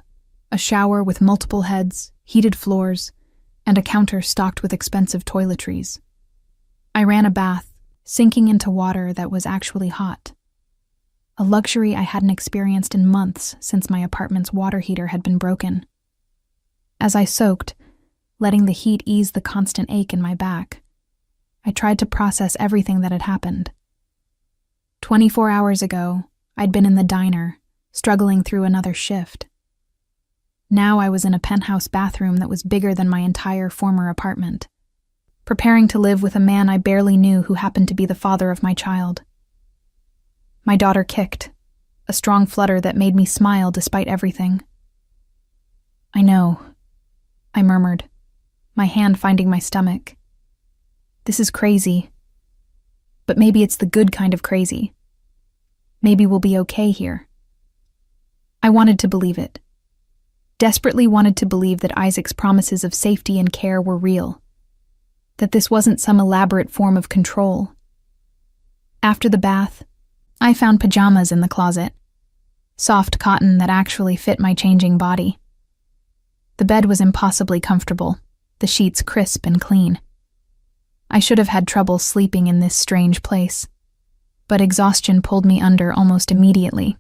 a shower with multiple heads, heated floors, and a counter stocked with expensive toiletries. I ran a bath, sinking into water that was actually hot. A luxury I hadn't experienced in months since my apartment's water heater had been broken. As I soaked, letting the heat ease the constant ache in my back, I tried to process everything that had happened. 24 hours ago, I'd been in the diner, struggling through another shift. Now I was in a penthouse bathroom that was bigger than my entire former apartment, preparing to live with a man I barely knew who happened to be the father of my child. My daughter kicked, a strong flutter that made me smile despite everything. "I know," I murmured, my hand finding my stomach. "This is crazy. But maybe it's the good kind of crazy. Maybe we'll be okay here." I wanted to believe it. Desperately wanted to believe that Isaac's promises of safety and care were real. That this wasn't some elaborate form of control. After the bath, I found pajamas in the closet. Soft cotton that actually fit my changing body. The bed was impossibly comfortable, the sheets crisp and clean. I should have had trouble sleeping in this strange place, but exhaustion pulled me under almost immediately.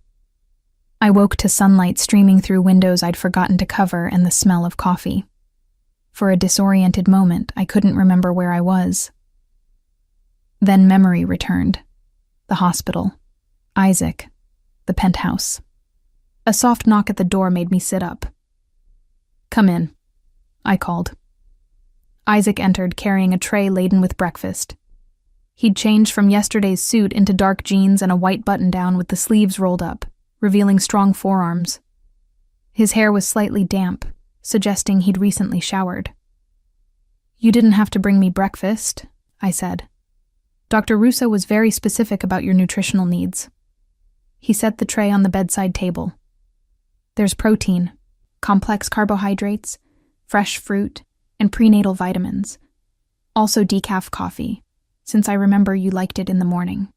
I woke to sunlight streaming through windows I'd forgotten to cover and the smell of coffee. For a disoriented moment, I couldn't remember where I was. Then memory returned. The hospital. Isaac. The penthouse. A soft knock at the door made me sit up. "Come in," I called. Isaac entered carrying a tray laden with breakfast. He'd changed from yesterday's suit into dark jeans and a white button-down with the sleeves rolled up, revealing strong forearms. His hair was slightly damp, suggesting he'd recently showered. "You didn't have to bring me breakfast," I said. "Dr. Russo was very specific about your nutritional needs." He set the tray on the bedside table. "There's protein, complex carbohydrates, fresh fruit, and prenatal vitamins. Also decaf coffee, since I remember you liked it in the morning."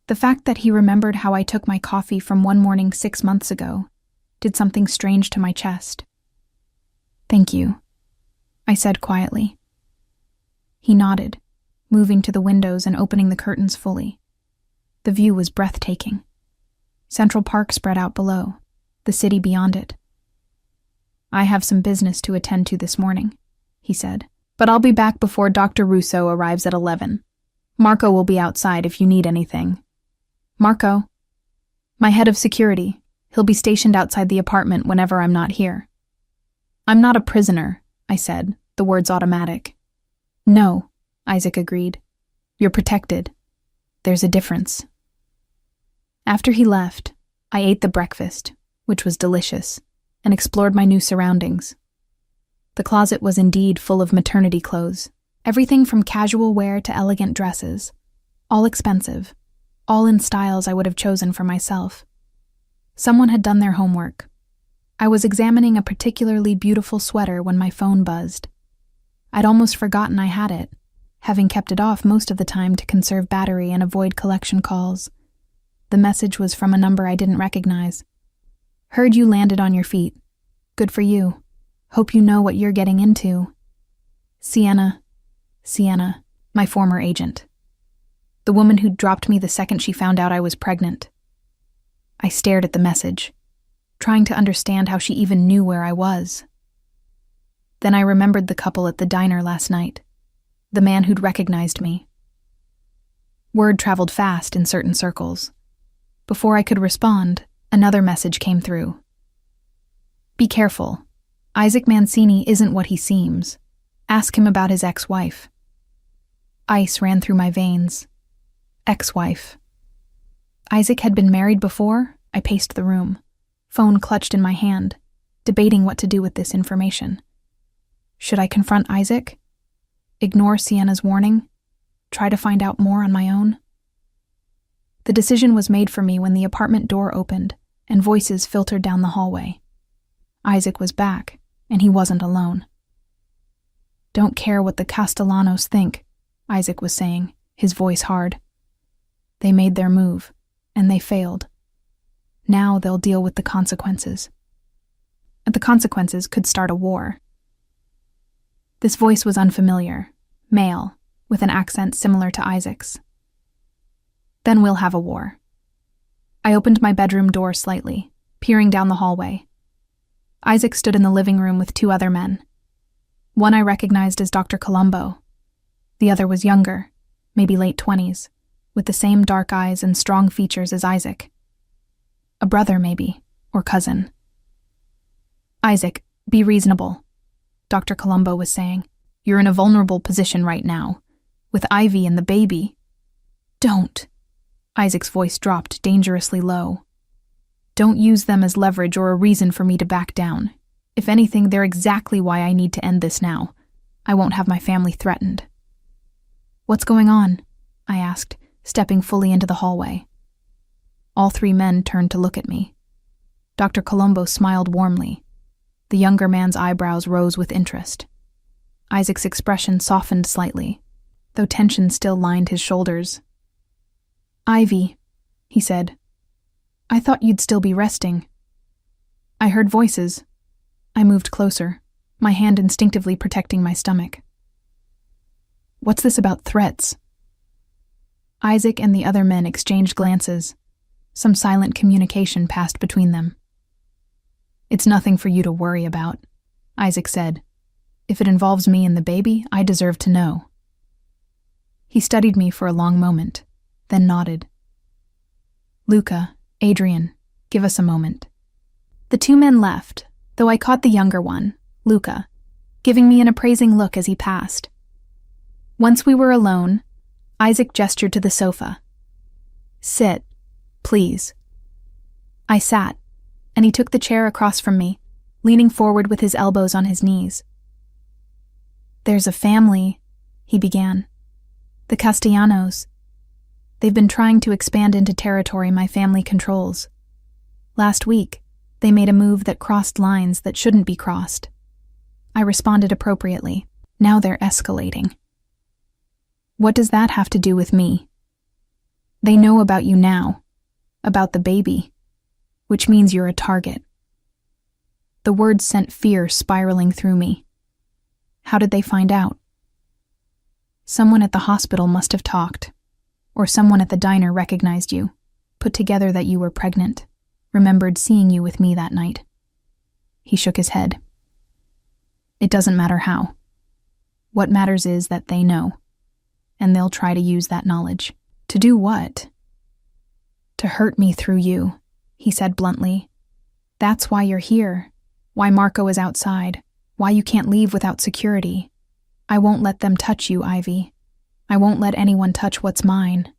The fact that he remembered how I took my coffee from one morning 6 months ago did something strange to my chest. "Thank you," I said quietly. He nodded, moving to the windows and opening the curtains fully. The view was breathtaking. Central Park spread out below, the city beyond it. "I have some business to attend to this morning," he said, "but I'll be back before Dr. Russo arrives at 11. Marco will be outside if you need anything." "Marco?" "My head of security. He'll be stationed outside the apartment whenever I'm not here." "I'm not a prisoner," I said, the words automatic. "No," Isaac agreed. "You're protected. There's a difference." After he left, I ate the breakfast, which was delicious, and explored my new surroundings. The closet was indeed full of maternity clothes, everything from casual wear to elegant dresses, all expensive, all in styles I would have chosen for myself. Someone had done their homework. I was examining a particularly beautiful sweater when my phone buzzed. I'd almost forgotten I had it, having kept it off most of the time to conserve battery and avoid collection calls. The message was from a number I didn't recognize. "Heard you landed on your feet. Good for you. Hope you know what you're getting into. Sienna, my former agent. The woman who'd dropped me the second she found out I was pregnant." I stared at the message, trying to understand how she even knew where I was. Then I remembered the couple at the diner last night, the man who'd recognized me. Word traveled fast in certain circles. Before I could respond, another message came through. "Be careful. Isaac Mancini isn't what he seems. Ask him about his ex-wife." Ice ran through my veins. Ex-wife. Isaac had been married before? I paced the room, phone clutched in my hand, debating what to do with this information. Should I confront Isaac? Ignore Sienna's warning? Try to find out more on my own? The decision was made for me when the apartment door opened and voices filtered down the hallway. Isaac was back, and he wasn't alone. "Don't care what the Castellanos think," Isaac was saying, his voice hard. "They made their move, and they failed. Now they'll deal with the consequences. And the consequences could start a war." This voice was unfamiliar, male, with an accent similar to Isaac's. "Then we'll have a war." I opened my bedroom door slightly, peering down the hallway. Isaac stood in the living room with two other men. One I recognized as Dr. Colombo. The other was younger, maybe late 20s, with the same dark eyes and strong features as Isaac. A brother, maybe, or cousin. "Isaac, be reasonable," Dr. Colombo was saying. "You're in a vulnerable position right now, with Ivy and the baby." "Don't." Isaac's voice dropped dangerously low. "Don't use them as leverage or a reason for me to back down. If anything, they're exactly why I need to end this now. I won't have my family threatened." "What's going on?" I asked, stepping fully into the hallway. All three men turned to look at me. Dr. Colombo smiled warmly. The younger man's eyebrows rose with interest. Isaac's expression softened slightly, though tension still lined his shoulders. "Ivy," he said. "I thought you'd still be resting." I heard voices. I moved closer, my hand instinctively protecting my stomach. "What's this about threats?" Isaac and the other men exchanged glances. Some silent communication passed between them. "It's nothing for you to worry about," Isaac said. "If it involves me and the baby, I deserve to know." He studied me for a long moment, then nodded. "Luca, Adrian, give us a moment." The two men left, though I caught the younger one, Luca, giving me an appraising look as he passed. Once we were alone, Isaac gestured to the sofa. "Sit, please." I sat, and he took the chair across from me, leaning forward with his elbows on his knees. "There's a family," he began. "The Castellanos. They've been trying to expand into territory my family controls. Last week, they made a move that crossed lines that shouldn't be crossed. I responded appropriately. Now they're escalating." "What does that have to do with me?" "They know about you now, about the baby, which means you're a target." The words sent fear spiraling through me. How did they find out? Someone at the hospital must have talked, or someone at the diner recognized you, put together that you were pregnant, remembered seeing you with me that night. He shook his head. "It doesn't matter how. What matters is that they know, and they'll try to use that knowledge." "To do what?" "To hurt me through you," he said bluntly. "That's why you're here, why Marco is outside, why you can't leave without security. I won't let them touch you, Ivy. I won't let anyone touch what's mine."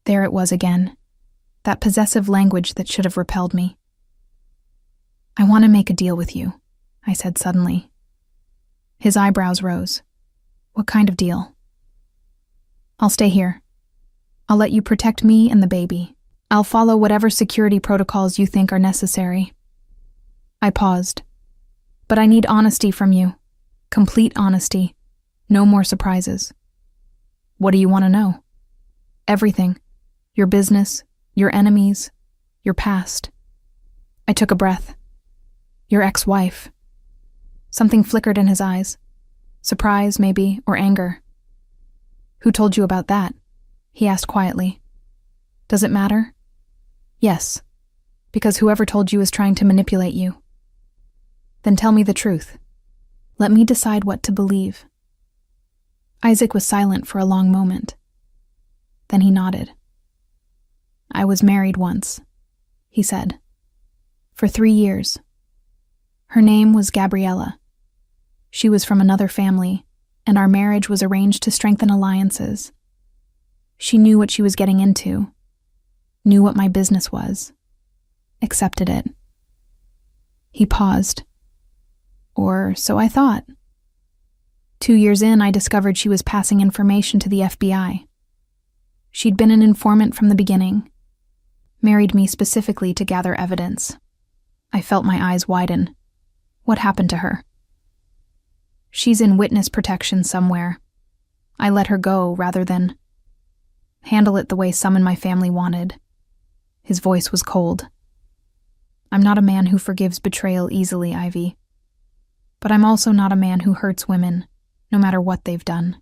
There it was again, that possessive language that should have repelled me. "I want to make a deal with you," I said suddenly. His eyebrows rose. "What kind of deal?" "I'll stay here. I'll let you protect me and the baby. I'll follow whatever security protocols you think are necessary." I paused. "But I need honesty from you. Complete honesty. No more surprises." "What do you want to know?" "Everything. Your business, your enemies, your past." I took a breath. "Your ex-wife." Something flickered in his eyes. Surprise, maybe, or anger. "Who told you about that?" he asked quietly. "Does it matter?" "Yes, because whoever told you is trying to manipulate you." "Then tell me the truth. Let me decide what to believe." Isaac was silent for a long moment. Then he nodded. "I was married once," he said. "For 3 years. Her name was Gabriella. She was from another family, and our marriage was arranged to strengthen alliances. She knew what she was getting into, knew what my business was, accepted it." He paused. "Or so I thought. 2 years in, I discovered she was passing information to the FBI. She'd been an informant from the beginning, married me specifically to gather evidence. I felt my eyes widen. What happened to her? She's in witness protection somewhere. I let her go rather than handle it the way some in my family wanted. His voice was cold. I'm not a man who forgives betrayal easily, Ivy. But I'm also not a man who hurts women, no matter what they've done.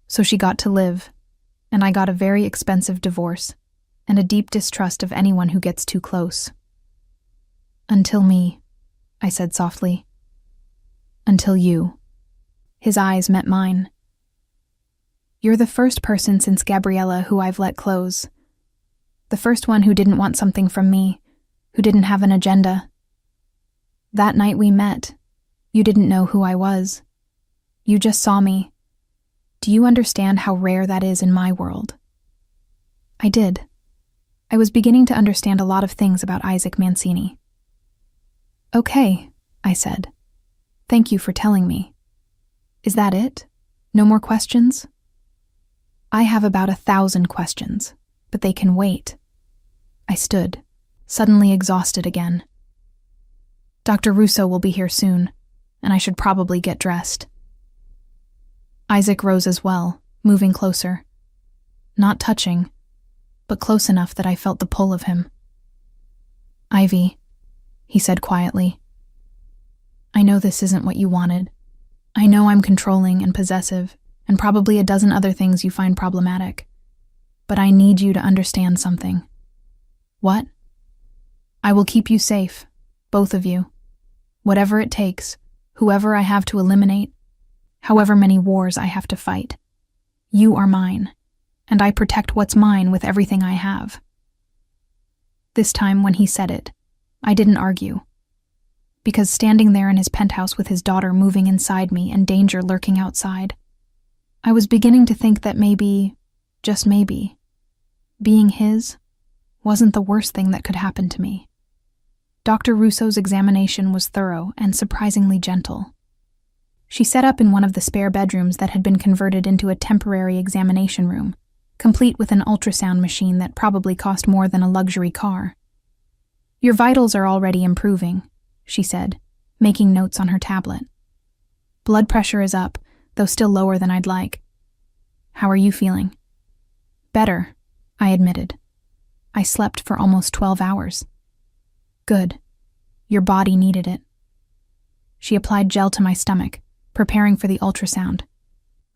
So she got to live, and I got a very expensive divorce, and a deep distrust of anyone who gets too close. Until me, I said softly. Until you. His eyes met mine. You're the first person since Gabriella who I've let close. The first one who didn't want something from me, who didn't have an agenda. That night we met, you didn't know who I was. You just saw me. Do you understand how rare that is in my world? I did. I was beginning to understand a lot of things about Isaac Mancini. Okay, I said. Thank you for telling me. Is that it? No more questions? I have about 1,000 questions, but they can wait. I stood, suddenly exhausted again. Dr. Russo will be here soon, and I should probably get dressed. Isaac rose as well, moving closer. Not touching, but close enough that I felt the pull of him. Ivy, he said quietly. I know this isn't what you wanted. I know I'm controlling and possessive, and probably a dozen other things you find problematic. But I need you to understand something. What? I will keep you safe, both of you. Whatever it takes, whoever I have to eliminate, however many wars I have to fight. You are mine, and I protect what's mine with everything I have. This time when he said it, I didn't argue. Because standing there in his penthouse with his daughter moving inside me and danger lurking outside, I was beginning to think that maybe, just maybe, being his wasn't the worst thing that could happen to me. Dr. Russo's examination was thorough and surprisingly gentle. She set up in one of the spare bedrooms that had been converted into a temporary examination room, complete with an ultrasound machine that probably cost more than a luxury car. Your vitals are already improving, she said, making notes on her tablet. Blood pressure is up, though still lower than I'd like. How are you feeling? Better, I admitted. I slept for almost 12 hours. Good. Your body needed it. She applied gel to my stomach, preparing for the ultrasound.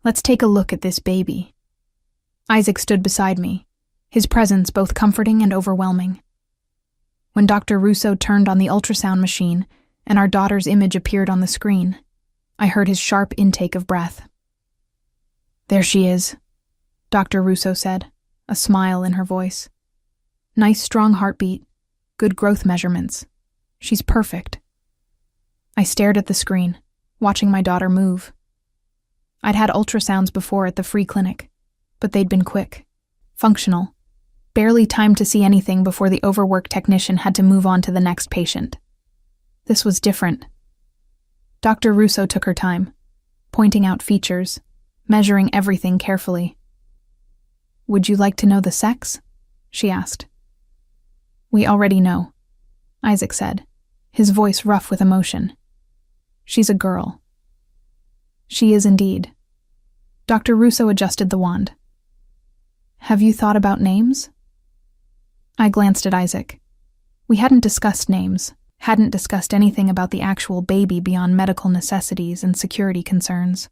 Let's take a look at this baby. Isaac stood beside me, his presence both comforting and overwhelming. When Dr. Russo turned on the ultrasound machine and our daughter's image appeared on the screen, I heard his sharp intake of breath. There she is, Dr. Russo said, a smile in her voice. Nice strong heartbeat, good growth measurements. She's perfect. I stared at the screen, watching my daughter move. I'd had ultrasounds before at the free clinic, but they'd been quick, functional, barely time to see anything before the overworked technician had to move on to the next patient. This was different. Dr. Russo took her time, pointing out features, measuring everything carefully. Would you like to know the sex? She asked. We already know, Isaac said, his voice rough with emotion. She's a girl. She is indeed. Dr. Russo adjusted the wand. Have you thought about names? I glanced at Isaac. We hadn't discussed names, hadn't discussed anything about the actual baby beyond medical necessities and security concerns.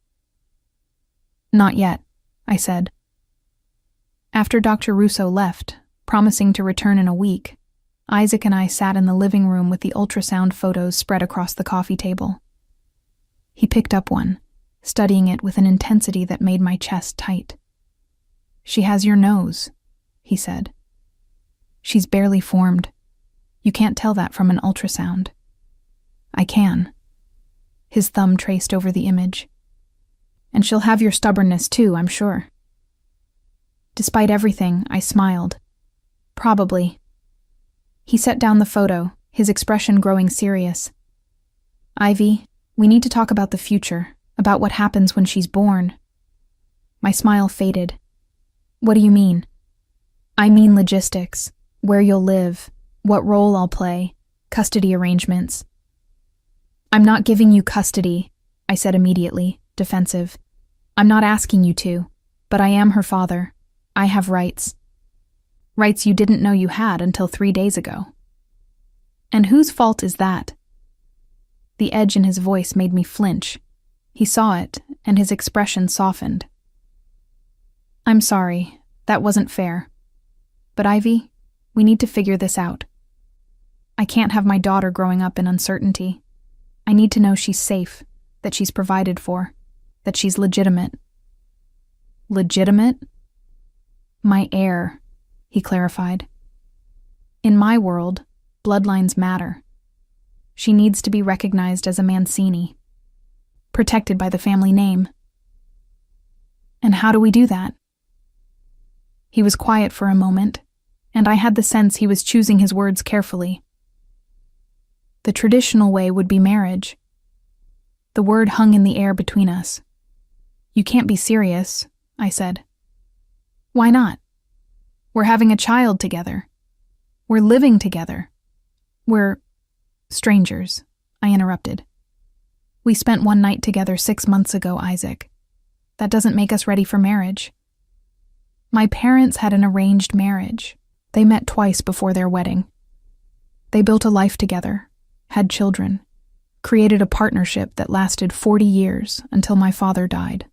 Not yet, I said. After Dr. Russo left, promising to return in a week, Isaac and I sat in the living room with the ultrasound photos spread across the coffee table. He picked up one, studying it with an intensity that made my chest tight. She has your nose, he said. She's barely formed. You can't tell that from an ultrasound. I can. His thumb traced over the image. And she'll have your stubbornness too, I'm sure. Despite everything, I smiled. Probably. He set down the photo, his expression growing serious. Ivy, we need to talk about the future, about what happens when she's born. My smile faded. What do you mean? I mean logistics, where you'll live, what role I'll play, custody arrangements. I'm not giving you custody, I said immediately, defensive. I'm not asking you to, but I am her father. I have rights. Rights you didn't know you had until 3 days ago. And whose fault is that? The edge in his voice made me flinch. He saw it, and his expression softened. I'm sorry, that wasn't fair. But Ivy, we need to figure this out. I can't have my daughter growing up in uncertainty. I need to know she's safe, that she's provided for, that she's legitimate. Legitimate? My heir, he clarified. In my world, bloodlines matter. She needs to be recognized as a Mancini, protected by the family name. And how do we do that? He was quiet for a moment, and I had the sense he was choosing his words carefully. The traditional way would be marriage. The word hung in the air between us. You can't be serious, I said. Why not? We're having a child together. We're living together. We're strangers, I interrupted. We spent one night together 6 months ago, Isaac. That doesn't make us ready for marriage. My parents had an arranged marriage. They met twice before their wedding. They built a life together, had children, created a partnership that lasted 40 years until my father died.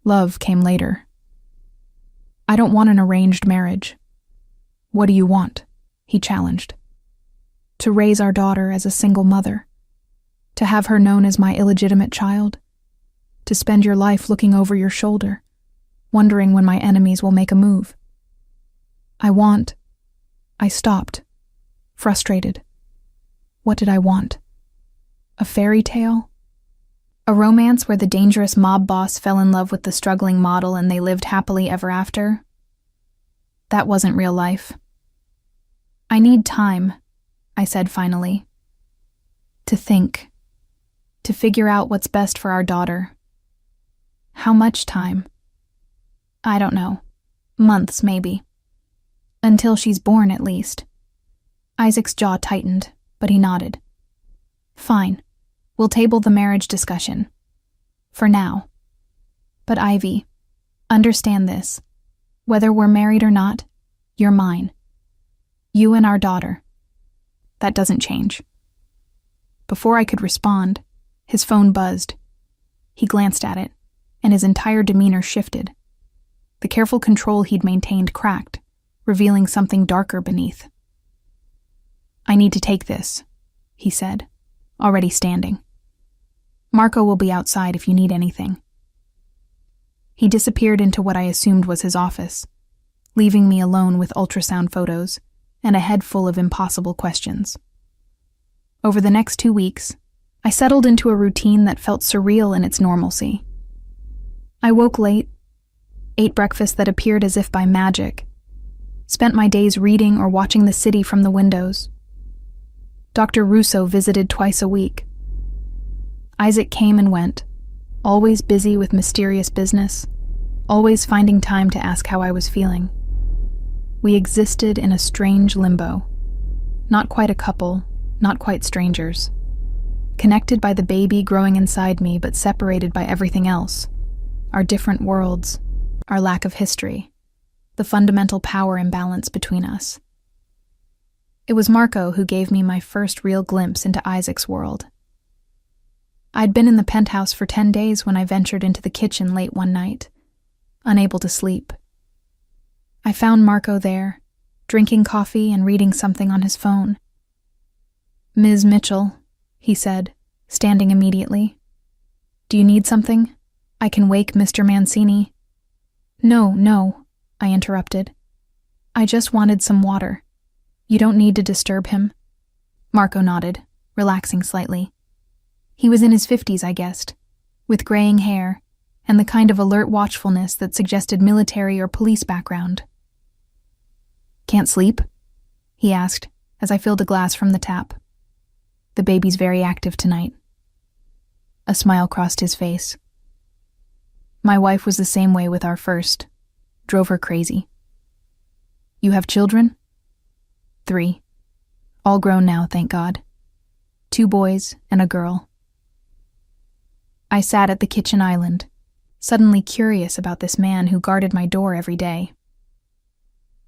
Love came later. I don't want an arranged marriage. What do you want? He challenged. To raise our daughter as a single mother. To have her known as my illegitimate child. To spend your life looking over your shoulder, wondering when my enemies will make a move. I stopped, frustrated. What did I want? A fairy tale? A romance where the dangerous mob boss fell in love with the struggling model and they lived happily ever after? That wasn't real life. I need time, I said finally. To think. To figure out what's best for our daughter. How much time? I don't know. Months, maybe. Until she's born, at least. Isaac's jaw tightened, but he nodded. Fine. We'll table the marriage discussion. For now. But Ivy, understand this. Whether we're married or not, you're mine. You and our daughter. That doesn't change. Before I could respond, his phone buzzed. He glanced at it, and his entire demeanor shifted. The careful control he'd maintained cracked, revealing something darker beneath. I need to take this, he said, already standing. Marco will be outside if you need anything. He disappeared into what I assumed was his office, leaving me alone with ultrasound photos and a head full of impossible questions. Over the next 2 weeks, I settled into a routine that felt surreal in its normalcy. I woke late, ate breakfast that appeared as if by magic, spent my days reading or watching the city from the windows. Dr. Russo visited twice a week. Isaac came and went, always busy with mysterious business, always finding time to ask how I was feeling. We existed in a strange limbo. Not quite a couple, not quite strangers. Connected by the baby growing inside me, but separated by everything else. Our different worlds, our lack of history, the fundamental power imbalance between us. It was Marco who gave me my first real glimpse into Isaac's world. I'd been in the penthouse for 10 days when I ventured into the kitchen late one night, unable to sleep. I found Marco there, drinking coffee and reading something on his phone. Ms. Mitchell, he said, standing immediately. Do you need something? I can wake Mr. Mancini. No, I interrupted. I just wanted some water. You don't need to disturb him. Marco nodded, relaxing slightly. He was in his 50s, I guessed, with graying hair and the kind of alert watchfulness that suggested military or police background. Can't sleep? He asked as I filled a glass from the tap. The baby's very active tonight. A smile crossed his face. My wife was the same way with our first. drove her crazy. You have children? 3. All grown now, thank God. 2 boys and a girl. I sat at the kitchen island, suddenly curious about this man who guarded my door every day.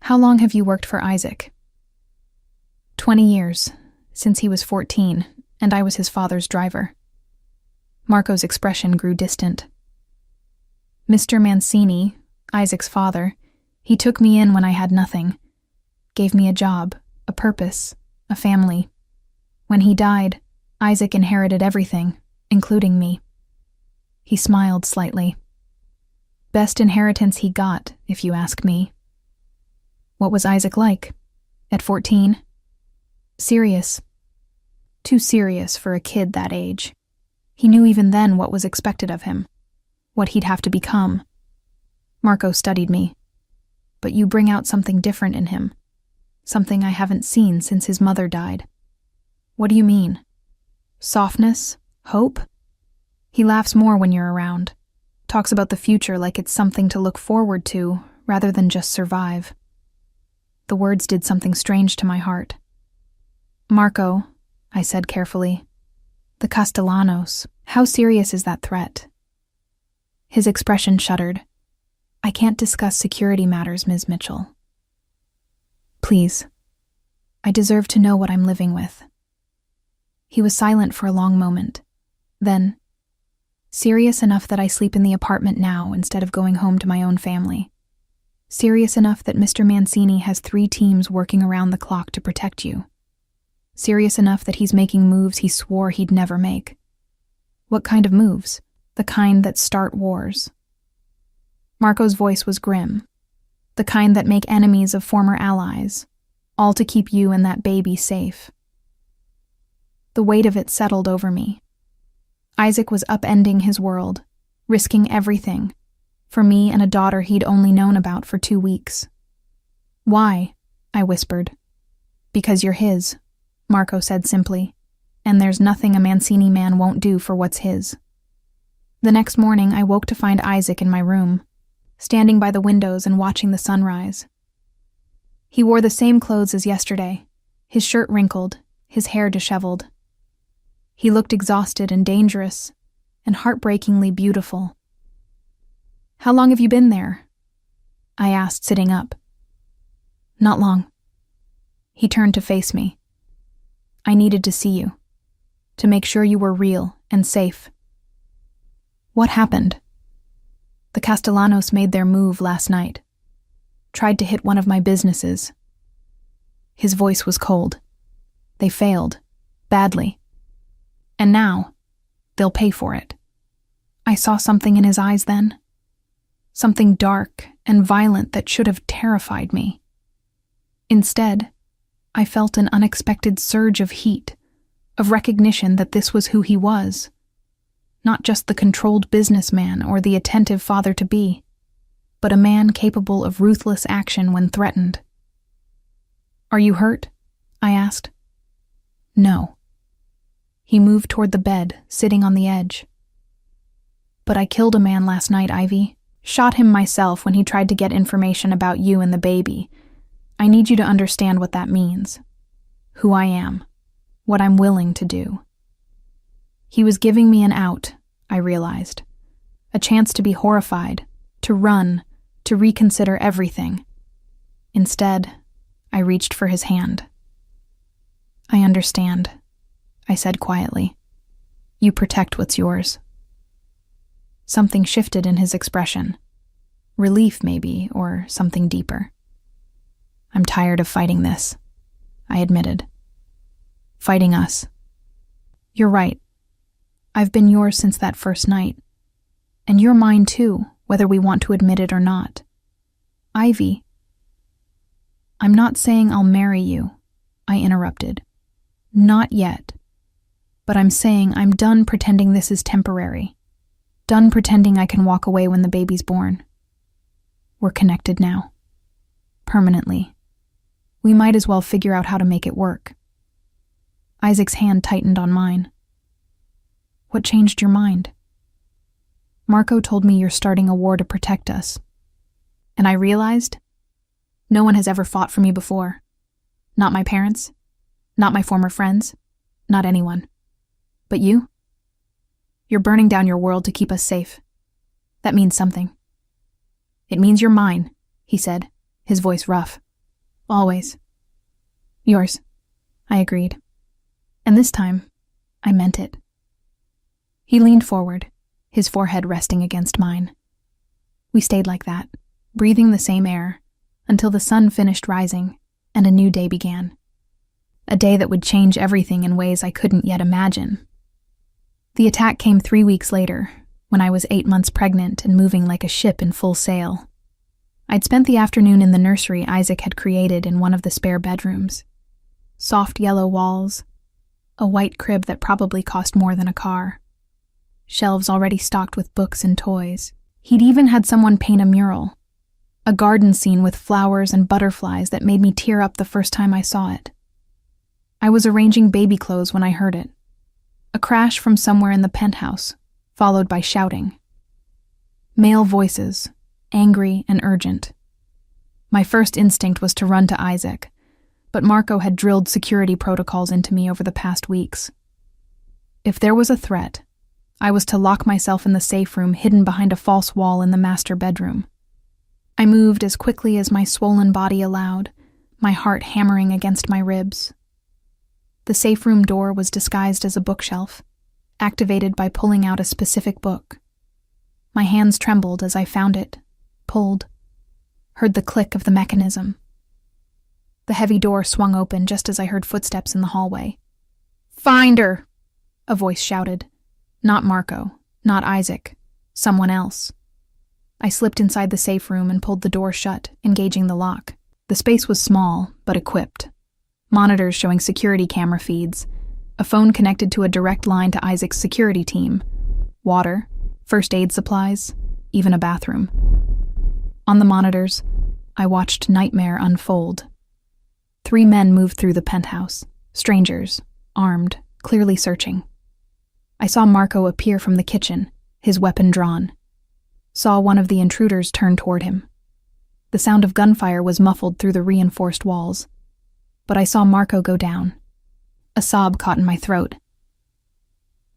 How long have you worked for Isaac? 20 years, since he was 14, and I was his father's driver. Marco's expression grew distant. Mr. Mancini, Isaac's father, he took me in when I had nothing, gave me a job, a purpose, a family. When he died, Isaac inherited everything, including me. He smiled slightly. Best inheritance he got, if you ask me. What was Isaac like? At 14? Serious. Too serious for a kid that age. He knew even then what was expected of him, what he'd have to become. Marco studied me. But you bring out something different in him, something I haven't seen since his mother died. What do you mean? Softness? Hope? He laughs more when you're around, talks about the future like it's something to look forward to rather than just survive. The words did something strange to my heart. Marco, I said carefully, the Castellanos, how serious is that threat? His expression shuddered. I can't discuss security matters, Ms. Mitchell. Please. I deserve to know what I'm living with. He was silent for a long moment. Then, serious enough that I sleep in the apartment now instead of going home to my own family. Serious enough that Mr. Mancini has 3 teams working around the clock to protect you. Serious enough that he's making moves he swore he'd never make. What kind of moves? The kind that start wars. Marco's voice was grim. The kind that make enemies of former allies, all to keep you and that baby safe. The weight of it settled over me. Isaac was upending his world, risking everything, for me and a daughter he'd only known about for 2 weeks. Why? I whispered. Because you're his, Marco said simply, and there's nothing a Mancini man won't do for what's his. The next morning I woke to find Isaac in my room, standing by the windows and watching the sunrise. He wore the same clothes as yesterday, his shirt wrinkled, his hair disheveled. He looked exhausted and dangerous, and heartbreakingly beautiful. How long have you been there? I asked, sitting up. Not long. He turned to face me. I needed to see you, to make sure you were real and safe. What happened? The Castellanos made their move last night. Tried to hit one of my businesses. His voice was cold. They failed. Badly. And now, they'll pay for it. I saw something in his eyes then. Something dark and violent that should have terrified me. Instead, I felt an unexpected surge of heat, of recognition that this was who he was. Not just the controlled businessman or the attentive father-to-be, but a man capable of ruthless action when threatened. Are you hurt? I asked. No. He moved toward the bed, sitting on the edge. But I killed a man last night, Ivy. Shot him myself when he tried to get information about you and the baby. I need you to understand what that means. Who I am. What I'm willing to do. He was giving me an out, I realized. A chance to be horrified, to run, to reconsider everything. Instead, I reached for his hand. I understand, I said quietly. You protect what's yours. Something shifted in his expression. Relief, maybe, or something deeper. I'm tired of fighting this, I admitted. Fighting us. You're right. I've been yours since that first night. And you're mine too, whether we want to admit it or not. Ivy. I'm not saying I'll marry you, I interrupted. Not yet. But I'm saying I'm done pretending this is temporary. Done pretending I can walk away when the baby's born. We're connected now. Permanently. We might as well figure out how to make it work. Isaac's hand tightened on mine. What changed your mind? Marco told me you're starting a war to protect us. And I realized no one has ever fought for me before. Not my parents, not my former friends, not anyone. But you? You're burning down your world to keep us safe. That means something. It means you're mine, he said, his voice rough. Always. Yours, I agreed. And this time, I meant it. He leaned forward, his forehead resting against mine. We stayed like that, breathing the same air, until the sun finished rising and a new day began. A day that would change everything in ways I couldn't yet imagine. The attack came 3 weeks later, when I was 8 months pregnant and moving like a ship in full sail. I'd spent the afternoon in the nursery Isaac had created in one of the spare bedrooms. Soft yellow walls, a white crib that probably cost more than a car, shelves already stocked with books and toys. He'd even had someone paint a mural, a garden scene with flowers and butterflies that made me tear up the first time I saw it. I was arranging baby clothes when I heard it. A crash from somewhere in the penthouse, followed by shouting. Male voices, angry and urgent. My first instinct was to run to Isaac, but Marco had drilled security protocols into me over the past weeks. If there was a threat, I was to lock myself in the safe room hidden behind a false wall in the master bedroom. I moved as quickly as my swollen body allowed, my heart hammering against my ribs. The safe room door was disguised as a bookshelf, activated by pulling out a specific book. My hands trembled as I found it, pulled, heard the click of the mechanism. The heavy door swung open just as I heard footsteps in the hallway. "Find her!" a voice shouted. Not Marco, not Isaac, someone else. I slipped inside the safe room and pulled the door shut, engaging the lock. The space was small, but equipped. Monitors showing security camera feeds, a phone connected to a direct line to Isaac's security team, water, first aid supplies, even a bathroom. On the monitors, I watched nightmare unfold. 3 men moved through the penthouse, strangers, armed, clearly searching. I saw Marco appear from the kitchen, his weapon drawn. Saw one of the intruders turn toward him. The sound of gunfire was muffled through the reinforced walls. But I saw Marco go down. A sob caught in my throat.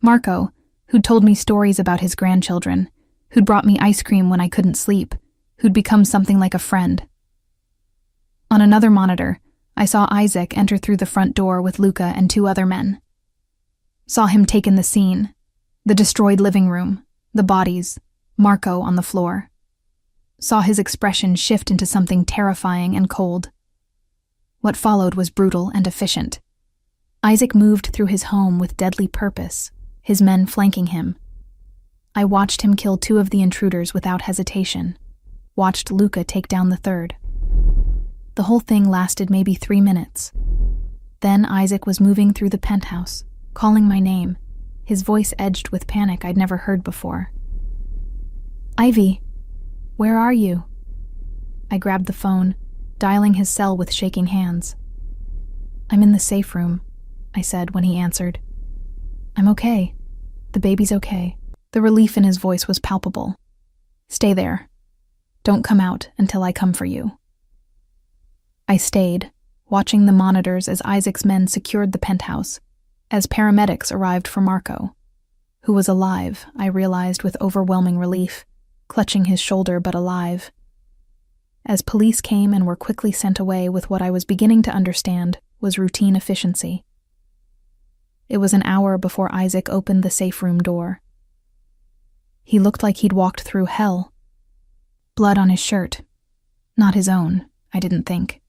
Marco, who'd told me stories about his grandchildren, who'd brought me ice cream when I couldn't sleep, who'd become something like a friend. On another monitor, I saw Isaac enter through the front door with Luca and 2 other men. Saw him take in the scene, the destroyed living room, the bodies, Marco on the floor. Saw his expression shift into something terrifying and cold. What followed was brutal and efficient. Isaac moved through his home with deadly purpose, his men flanking him. I watched him kill 2 of the intruders without hesitation, watched Luca take down the 3rd. The whole thing lasted maybe 3 minutes. Then Isaac was moving through the penthouse, calling my name, his voice edged with panic I'd never heard before. "Ivy, where are you?" I grabbed the phone, dialing his cell with shaking hands. "I'm in the safe room," I said when he answered. "I'm okay. The baby's okay." The relief in his voice was palpable. "Stay there. Don't come out until I come for you." I stayed, watching the monitors as Isaac's men secured the penthouse, as paramedics arrived for Marco, who was alive, I realized with overwhelming relief, clutching his shoulder but alive. As police came and were quickly sent away with what I was beginning to understand was routine efficiency. It was an hour before Isaac opened the safe room door. He looked like he'd walked through hell. Blood on his shirt. Not his own, I didn't think.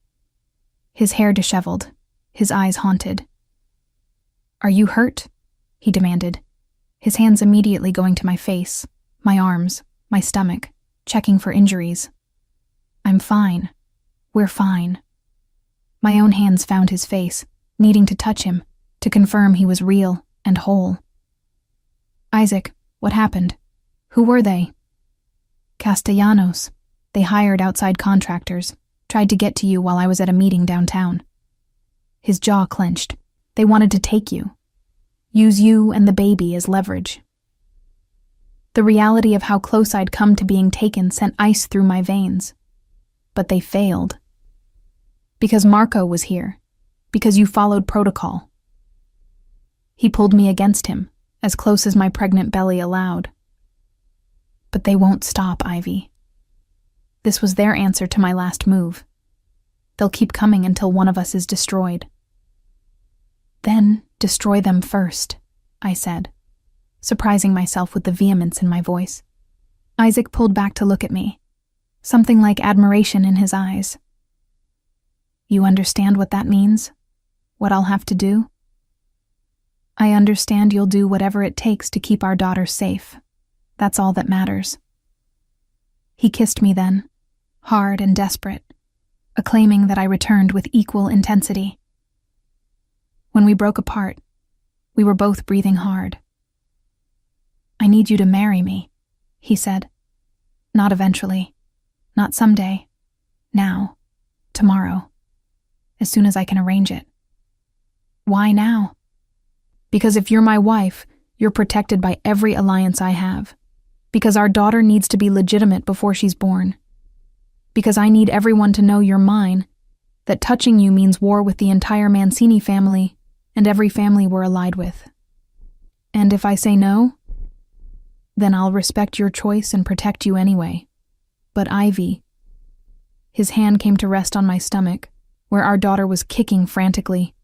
His hair disheveled, his eyes haunted. "Are you hurt?" he demanded, his hands immediately going to my face, my arms, my stomach, checking for injuries. "I'm fine. We're fine." My own hands found his face, needing to touch him, to confirm he was real and whole. "Isaac, what happened? Who were they?" "Castellanos. They hired outside contractors, tried to get to you while I was at a meeting downtown." His jaw clenched. "They wanted to take you. Use you and the baby as leverage." The reality of how close I'd come to being taken sent ice through my veins. But they failed. Because Marco was here. Because you followed protocol. He pulled me against him, as close as my pregnant belly allowed. But they won't stop, Ivy. This was their answer to my last move. They'll keep coming until one of us is destroyed. Then destroy them first, I said, surprising myself with the vehemence in my voice. Isaac pulled back to look at me, something like admiration in his eyes. You understand what that means? What I'll have to do? I understand you'll do whatever it takes to keep our daughter safe. That's all that matters. He kissed me then, hard and desperate, acclaiming that I returned with equal intensity. When we broke apart, we were both breathing hard. I need you to marry me, he said. Not eventually, not someday, now, tomorrow, as soon as I can arrange it. Why now? Because if you're my wife, you're protected by every alliance I have. Because our daughter needs to be legitimate before she's born. Because I need everyone to know you're mine, that touching you means war with the entire Mancini family and every family we're allied with. And if I say no, then I'll respect your choice and protect you anyway. But Ivy... His hand came to rest on my stomach, where our daughter was kicking frantically,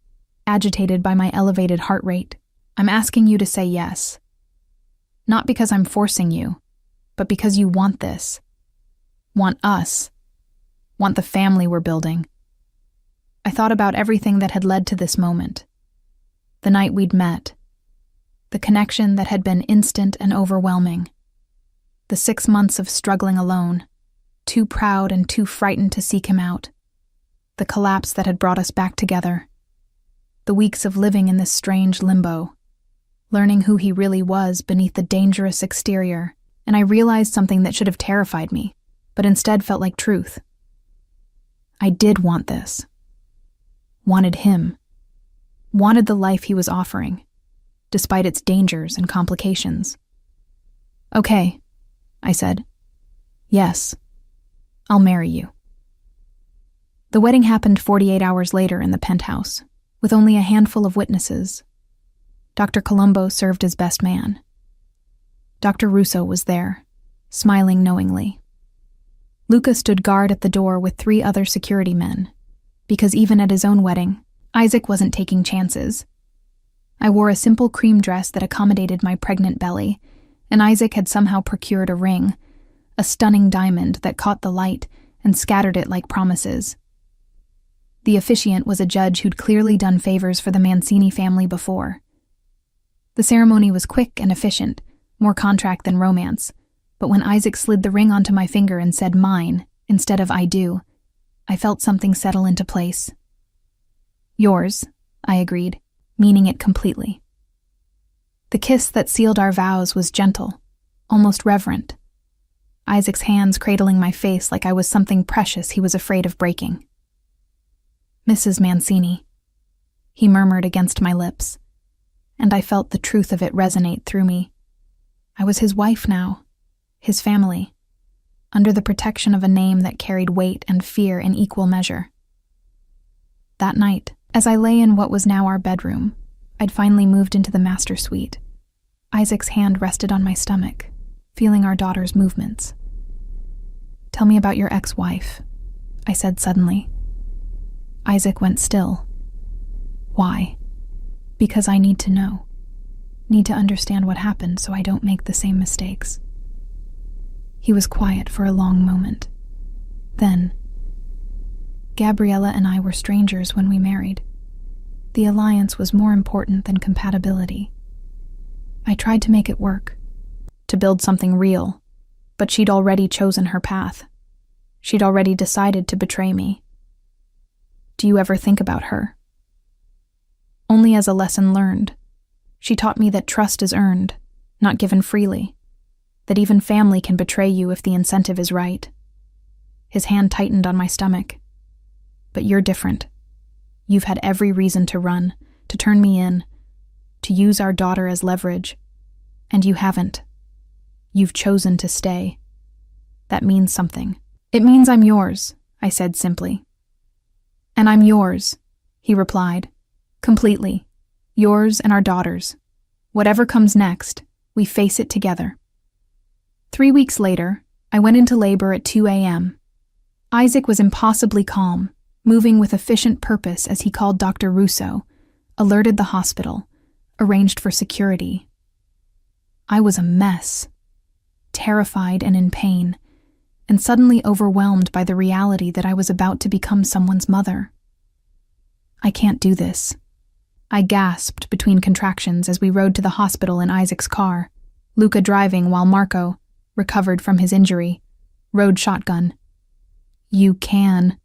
agitated by my elevated heart rate. I'm asking you to say yes. Not because I'm forcing you, but because you want this. Want us. Want the family we're building. I thought about everything that had led to this moment. The night we'd met. The connection that had been instant and overwhelming. The 6 months of struggling alone, too proud and too frightened to seek him out. The collapse that had brought us back together. The weeks of living in this strange limbo. Learning who he really was beneath the dangerous exterior, and I realized something that should have terrified me, but instead felt like truth. I did want this. Wanted him. Wanted the life he was offering, despite its dangers and complications. Okay, I said. Yes, I'll marry you. The wedding happened 48 hours later in the penthouse, with only a handful of witnesses. Dr. Colombo served as best man. Dr. Russo was there, smiling knowingly. Luca stood guard at the door with 3 other security men, because even at his own wedding, Isaac wasn't taking chances. I wore a simple cream dress that accommodated my pregnant belly, and Isaac had somehow procured a ring, a stunning diamond that caught the light and scattered it like promises. The officiant was a judge who'd clearly done favors for the Mancini family before. The ceremony was quick and efficient, more contract than romance, but when Isaac slid the ring onto my finger and said mine instead of I do, I felt something settle into place. Yours, I agreed, meaning it completely. The kiss that sealed our vows was gentle, almost reverent. Isaac's hands cradling my face like I was something precious he was afraid of breaking. Mrs. Mancini, he murmured against my lips, and I felt the truth of it resonate through me. I was his wife now, his family, under the protection of a name that carried weight and fear in equal measure. That night, as I lay in what was now our bedroom, I'd finally moved into the master suite. Isaac's hand rested on my stomach, feeling our daughter's movements. Tell me about your ex-wife, I said suddenly. Isaac went still. Why? Because I need to know. Need to understand what happened so I don't make the same mistakes. He was quiet for a long moment. Then, Gabriella and I were strangers when we married. The alliance was more important than compatibility. I tried to make it work, to build something real, but she'd already chosen her path. She'd already decided to betray me. Do you ever think about her? Only as a lesson learned. She taught me that trust is earned, not given freely. That even family can betray you if the incentive is right. His hand tightened on my stomach. But you're different. You've had every reason to run, to turn me in, to use our daughter as leverage. And you haven't. You've chosen to stay. That means something. It means I'm yours, I said simply. And I'm yours, he replied. Completely. Yours and our daughter's. Whatever comes next, we face it together. 3 weeks later, I went into labor at 2 a.m. Isaac was impossibly calm, moving with efficient purpose as he called Dr. Russo, alerted the hospital, arranged for security. I was a mess, terrified and in pain, and suddenly overwhelmed by the reality that I was about to become someone's mother. I can't do this. I gasped between contractions as we rode to the hospital in Isaac's car, Luca driving while Marco, recovered from his injury, rode shotgun. You can,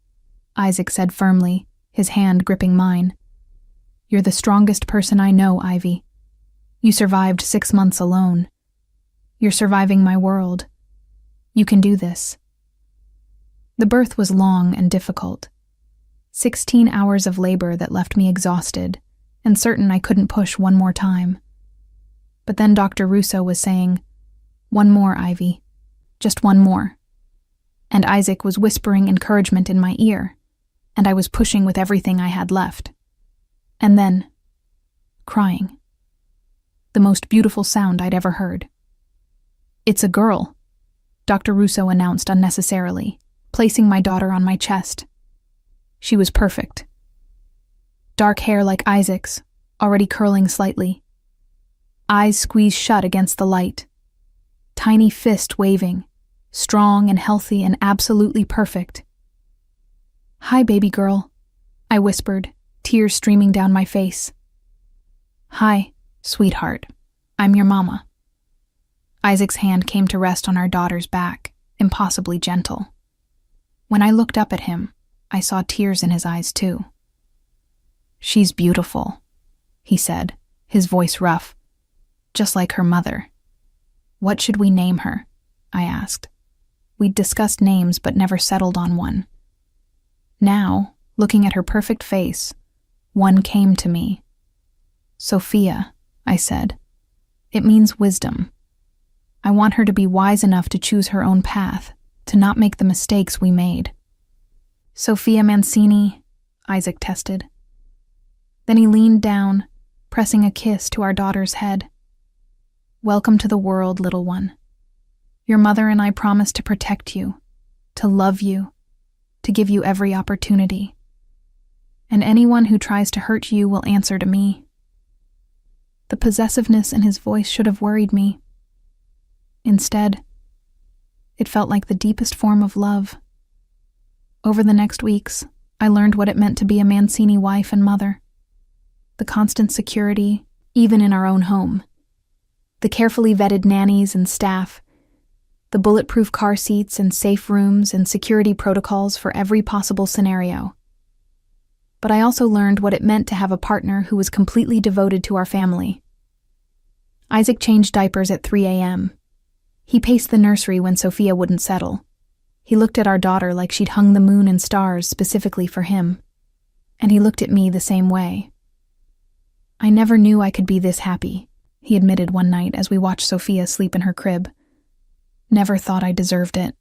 Isaac said firmly, his hand gripping mine. You're the strongest person I know, Ivy. You survived 6 months alone. You're surviving my world. You can do this. The birth was long and difficult. 16 hours of labor that left me exhausted and certain I couldn't push one more time. But then Dr. Russo was saying, "One more, Ivy. Just one more." And Isaac was whispering encouragement in my ear, and I was pushing with everything I had left. And then, crying. The most beautiful sound I'd ever heard. "It's a girl," Dr. Russo announced unnecessarily, placing my daughter on my chest. She was perfect. Dark hair like Isaac's, already curling slightly. Eyes squeezed shut against the light. Tiny fist waving, strong and healthy and absolutely perfect. "Hi, baby girl," I whispered, tears streaming down my face. "Hi, sweetheart. I'm your mama." Isaac's hand came to rest on our daughter's back, impossibly gentle. When I looked up at him, I saw tears in his eyes too. "She's beautiful," he said, his voice rough, "just like her mother." "What should we name her?" I asked. We'd discussed names but never settled on one. Now, looking at her perfect face, one came to me. "Sophia," I said. "It means wisdom. I want her to be wise enough to choose her own path, to not make the mistakes we made." "Sophia Mancini," Isaac tested. Then he leaned down, pressing a kiss to our daughter's head. "Welcome to the world, little one. Your mother and I promise to protect you, to love you, to give you every opportunity. And anyone who tries to hurt you will answer to me." The possessiveness in his voice should have worried me. Instead, it felt like the deepest form of love. Over the next weeks, I learned what it meant to be a Mancini wife and mother. The constant security, even in our own home. The carefully vetted nannies and staff. The bulletproof car seats and safe rooms and security protocols for every possible scenario. But I also learned what it meant to have a partner who was completely devoted to our family. Isaac changed diapers at 3 a.m. He paced the nursery when Sophia wouldn't settle. He looked at our daughter like she'd hung the moon and stars specifically for him. And he looked at me the same way. "I never knew I could be this happy," he admitted one night as we watched Sophia sleep in her crib. "Never thought I deserved it."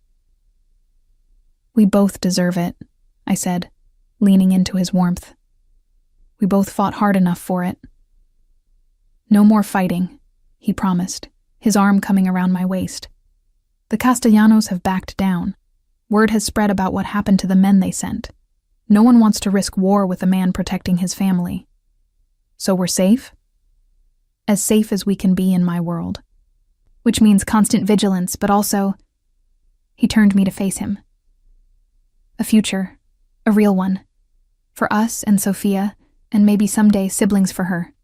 "We both deserve it," I said, leaning into his warmth. "We both fought hard enough for it." "No more fighting," he promised, his arm coming around my waist. "The Castellanos have backed down. Word has spread about what happened to the men they sent. No one wants to risk war with a man protecting his family. So we're safe? As safe as we can be in my world. Which means constant vigilance, but also..." He turned me to face him. "A future. A real one. For us and Sophia, and maybe someday siblings for her."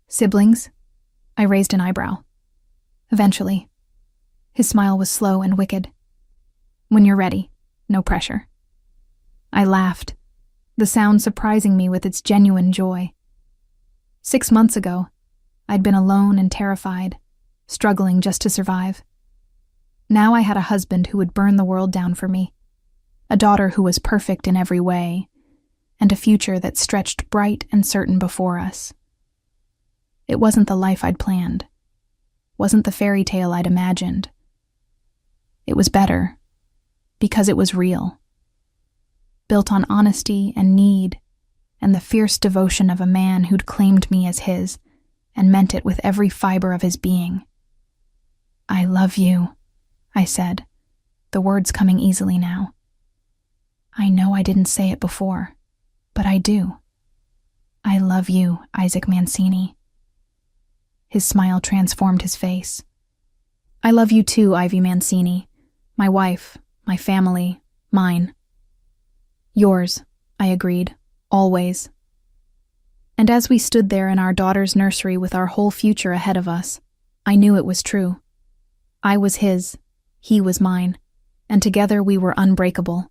"Siblings?" I raised an eyebrow. "Eventually." His smile was slow and wicked. "When you're ready. No pressure." I laughed, the sound surprising me with its genuine joy. 6 months ago, I'd been alone and terrified, struggling just to survive. Now I had a husband who would burn the world down for me, a daughter who was perfect in every way, and a future that stretched bright and certain before us. It wasn't the life I'd planned, wasn't the fairy tale I'd imagined. It was better, because it was real. built on honesty and need, and the fierce devotion of a man who'd claimed me as his and meant it with every fiber of his being. "I love you," I said, the words coming easily now. "I know I didn't say it before, but I do. I love you, Isaac Mancini." His smile transformed his face. "I love you too, Ivy Mancini. My wife, my family, mine." "Yours," I agreed, "always." And as we stood there in our daughter's nursery with our whole future ahead of us, I knew it was true. I was his, he was mine, and together we were unbreakable.